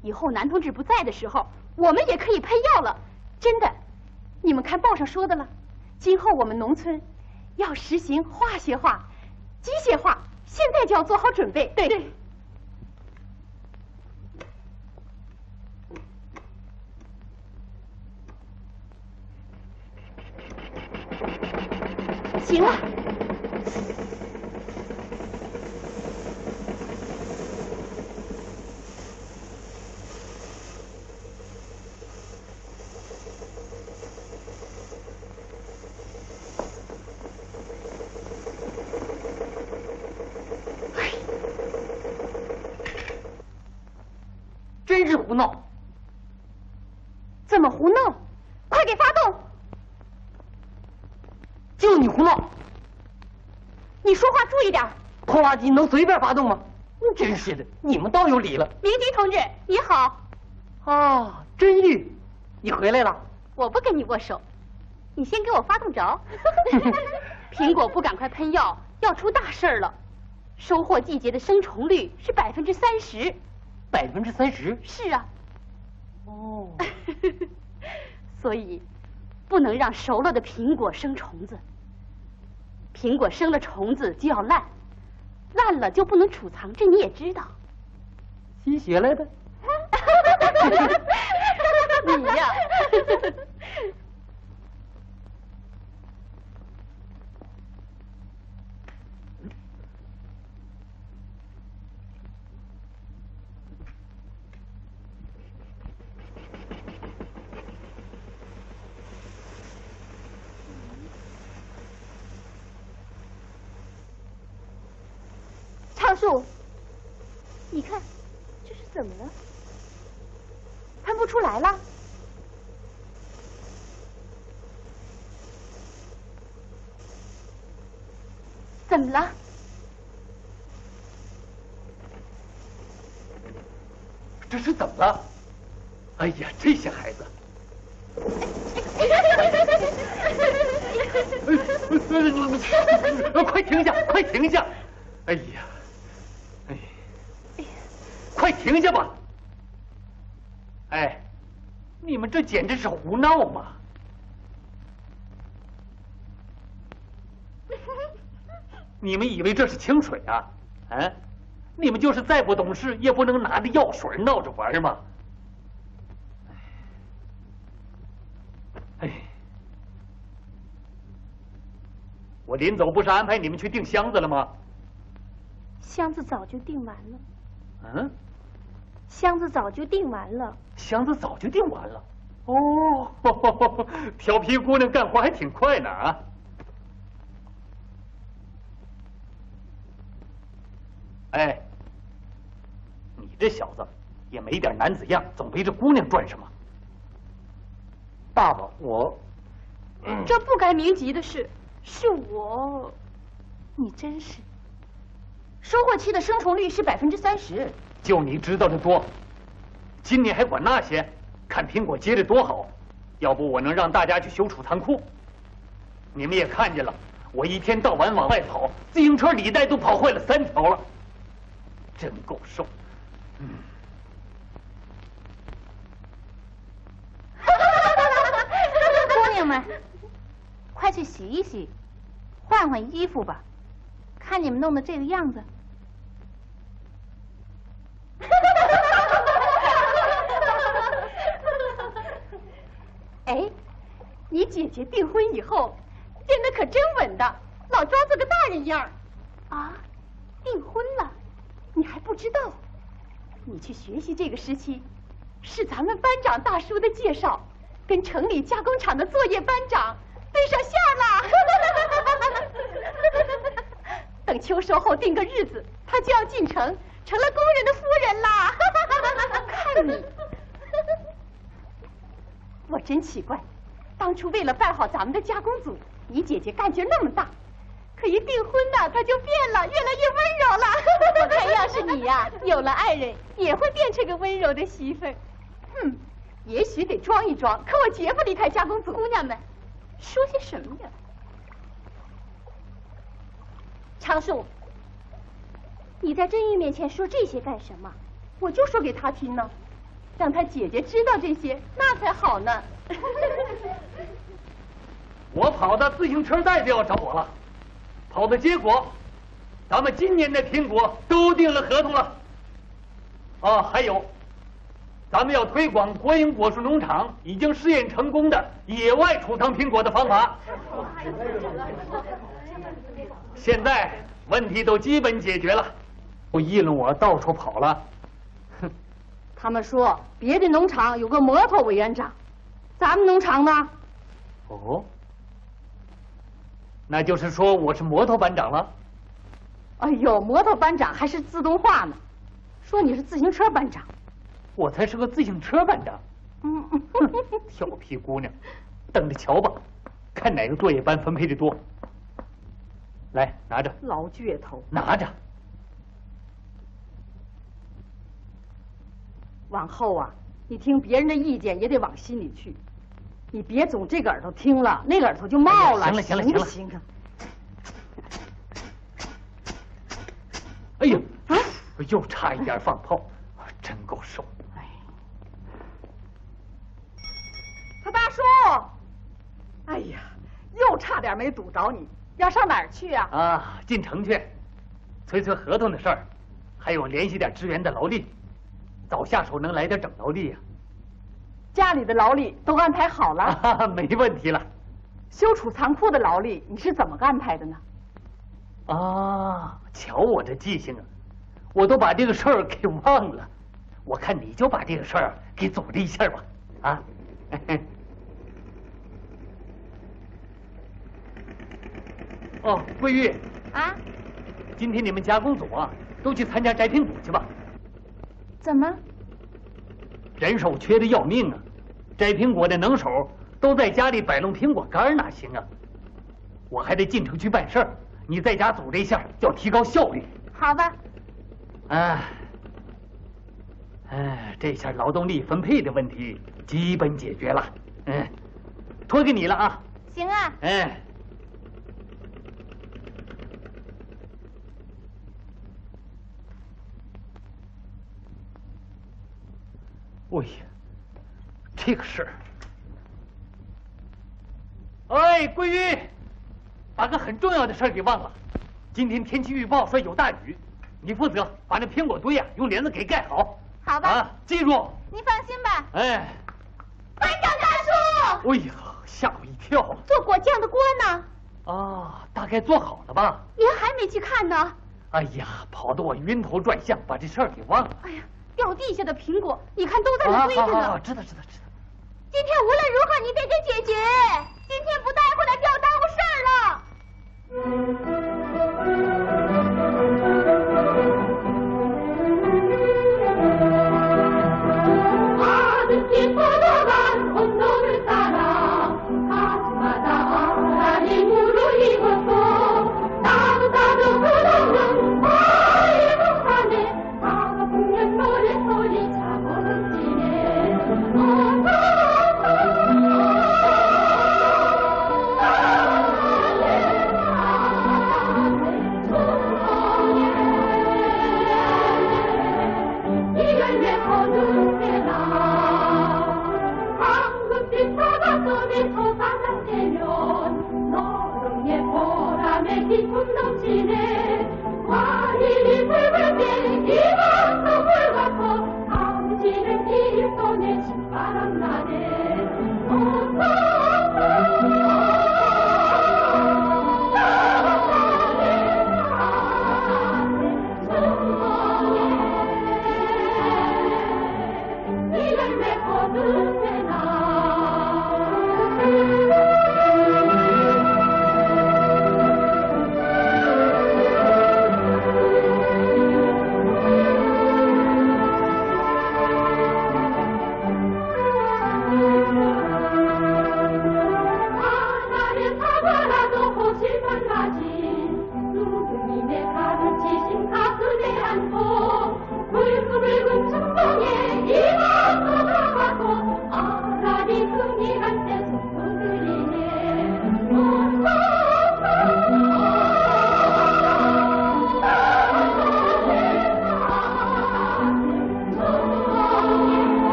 以后男同志不在的时候，我们也可以喷药了。真的，你们看报上说的了，今后我们农村要实行化学化、机械化，现在就要做好准备。对。行了，真是胡闹！怎么胡闹？快给发动！就你胡闹！你说话注意点。拖拉机能随便发动吗？真是的，你们倒有理了。明吉同志，你好。啊，真玉，你回来了。我不跟你握手，你先给我发动着。苹果不赶快喷药，要出大事儿了。收获季节的生虫率是30%。30%？是啊。哦。所以，不能让熟了的苹果生虫子。苹果生了虫子就要烂，烂了就不能储藏，这你也知道。新学来的。你呀。树，你看，这是怎么了？喷不出来了。怎么了？这是怎么了？哎呀，这些孩子！快停下！快停下！哎呀，哎，快停下吧！哎，你们这简直是胡闹嘛！你们以为这是清水啊？啊？你们就是再不懂事，也不能拿着药水闹着玩嘛！哎，我临走不是安排你们去订箱子了吗？箱子早就订完了。嗯？箱子早就订完了。箱子早就订完了。哦，调皮姑娘干活还挺快呢啊！哎，你这小子也没点男子样，总围着姑娘转什么？爸爸，我，这不该明急的事，是我。你真是。收获期的生虫率是30%。就你知道的多，今年还管那些？看苹果结的多好，要不我能让大家去修储藏库。你们也看见了，我一天到晚往外跑，自行车履带都跑坏了3条了，真够受。姑娘们，快去洗一洗，换换衣服吧。看你们弄的这个样子。哎，你姐姐订婚以后变得可真稳当，老装作个大人样。啊，订婚了？你还不知道？你去学习这个时期，是咱们班长大叔的介绍，跟城里加工厂的作业班长对上线了。等秋收后定个日子，他就要进城，成了工人的夫人啦。看你。我真奇怪，当初为了办好咱们的加工组，你姐姐干劲那么大，可一订婚呢，她就变了，越来越温柔了。我看要是你呀，有了爱人，也会变成个温柔的媳妇儿。也许得装一装，可我绝不离开加工组。姑娘们，说些什么呀？常树，你在正义面前说这些干什么？我就说给他听呢。让他姐姐知道这些，那才好呢。我跑的自行车带就要找我了，跑的结果，咱们今年的苹果都订了合同了。啊，还有，咱们要推广国营果树农场已经试验成功的野外储藏苹果的方法。现在问题都基本解决了，都议论我到处跑了。他们说别的农场有个摩托委员长，咱们农场呢？哦，那就是说我是摩托班长了？哎呦，摩托班长还是自动化呢，说你是自行车班长。我才是个自行车班长。调皮姑娘，等着瞧吧，看哪个作业班分配的多。来，拿着。老倔头。拿着。往后啊，你听别人的意见也得往心里去，你别总这个耳朵听了，那个耳朵就冒了。行了，行啊！哎呀，又差一点放炮，真够受。他大叔，哎呀，又差点没堵着你，要上哪儿去啊？啊，进城去，催合同的事儿，还有联系点支援的劳力。早下手能来点整劳力呀！家里的劳力都安排好了，没问题了。修储藏库的劳力你是怎么安排的呢？啊，瞧我这记性啊，我都把这个事儿给忘了。我看你就把这个事儿给组织一下吧，啊！哦，桂玉啊，今天你们加工组啊都去参加摘苹果去吧。怎么？人手缺的要命啊！摘苹果的能手都在家里摆弄苹果干，哪行啊？我还得进城去办事儿，你在家组织一下，要提高效率。好吧。这下劳动力分配的问题基本解决了。托给你了啊。行啊。哎呀，这个事儿。哎，桂玉，把个很重要的事儿给忘了。今天天气预报说有大雨，你负责把那苹果堆用帘子给盖好。好吧。记住。你放心吧。哎。班长大叔！哎呀，吓我一跳啊！做果酱的锅呢？大概做好了吧？您还没去看呢？哎呀，跑得我晕头转向，把这事儿给忘了。哎呀，掉地下的苹果，你看都在那堆着呢。知道。今天无论如何你得给解决，今天不带回来就要耽误事儿了。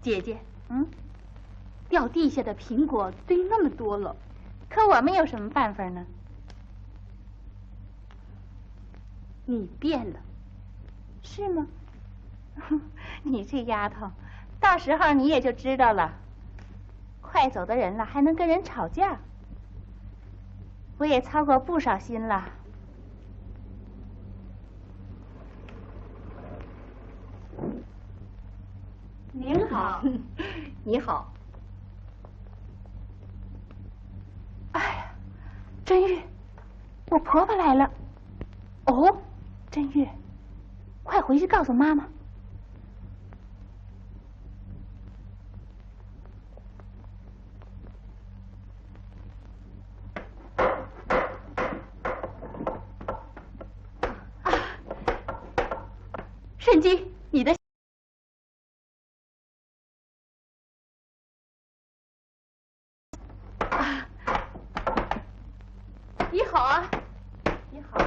姐姐，掉地下的苹果堆那么多了，可我们有什么办法呢？你变了，是吗？你这丫头，到时候你也就知道了。快走的人了，还能跟人吵架？我也操过不少心了。您好。你好。哎呀，真玉，我婆婆来了。哦，真玉，快回去告诉妈妈。圣姬，你的。你好啊，你好。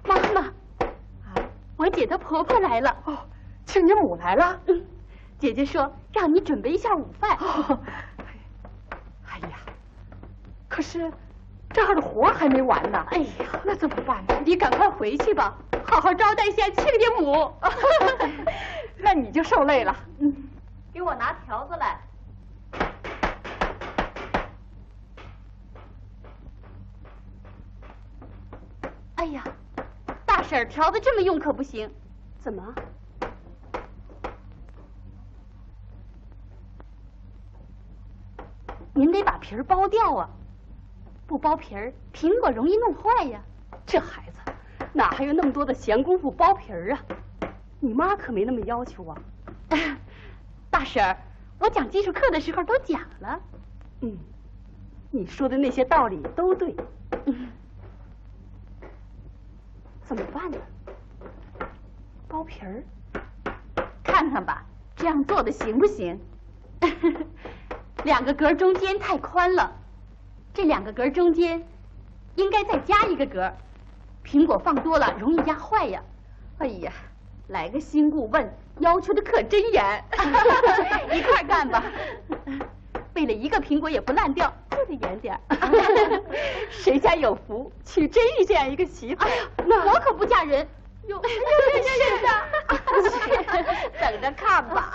妈妈，我姐的婆婆来了。哦，亲家母来了。姐姐说让你准备一下午饭。哎呀，可是这儿的活还没完呢。哎呀，那怎么办呢？你赶快回去吧，好好招待一下亲家母。那你就受累了。给我拿条子来。哎呀，大婶婶调的这么用可不行。怎么？您得把皮儿剥掉啊，不剥皮儿，苹果容易弄坏呀。这孩子哪还有那么多的闲工夫剥皮儿啊？你妈可没那么要求啊。大婶儿，我讲技术课的时候都讲了。嗯，你说的那些道理都对。怎么办呢？剥皮儿？看看吧，这样做的行不行？2个格中间太宽了，这2个格中间应该再加1个格。苹果放多了容易压坏呀。哎呀，来个新顾问，要求的可真严。一块干吧，为了1个苹果也不烂掉，就得严点。谁家有福，娶真玉这样一个媳妇？哎呀，那我可不嫁人。哟，是的，等着看吧。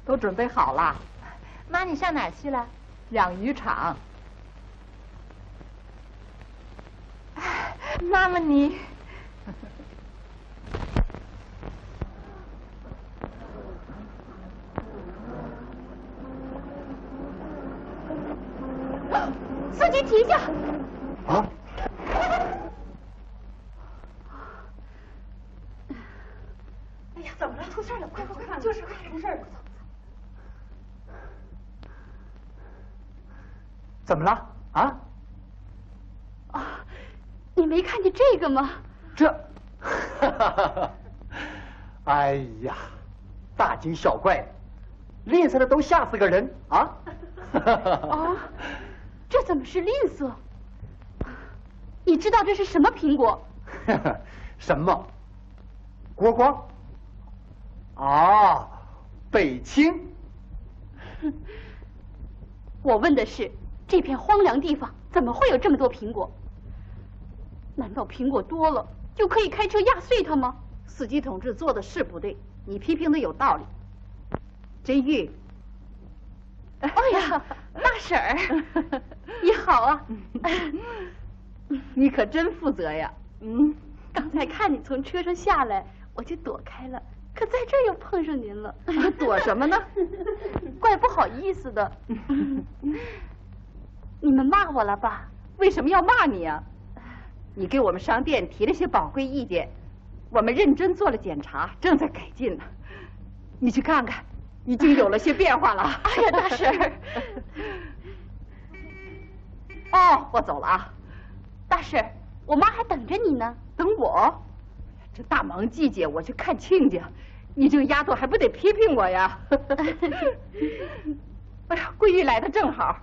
都准备好了。妈，你上哪儿去了？养鱼场。妈妈你。司机停下！啊！哎呀，怎么了？出事了！快快快，就是快出事了！怎么了？啊？啊，你没看见这个吗？这，哎呀，大惊小怪，吝啬的都吓死个人啊！哦，这怎么是吝啬？你知道这是什么苹果？什么？国光？啊，北青。我问的是，这片荒凉地方怎么会有这么多苹果？难道苹果多了就可以开车压碎它吗？司机同志做的是不对，你批评的有道理。真玉，哎呀，大婶儿，你好啊！你可真负责呀。刚才看你从车上下来，我就躲开了，可在这儿又碰上您了。躲什么呢？怪不好意思的。你们骂我了吧？为什么要骂你啊？你给我们商店提了些宝贵意见，我们认真做了检查，正在改进呢。你去看看，已经有了些变化了。哎呀，大婶儿。哦，我走了啊。大婶儿，我妈还等着你呢。等我？这大忙季节我去看亲家，你这个丫头还不得批评我呀？哎呀，桂玉来的正好，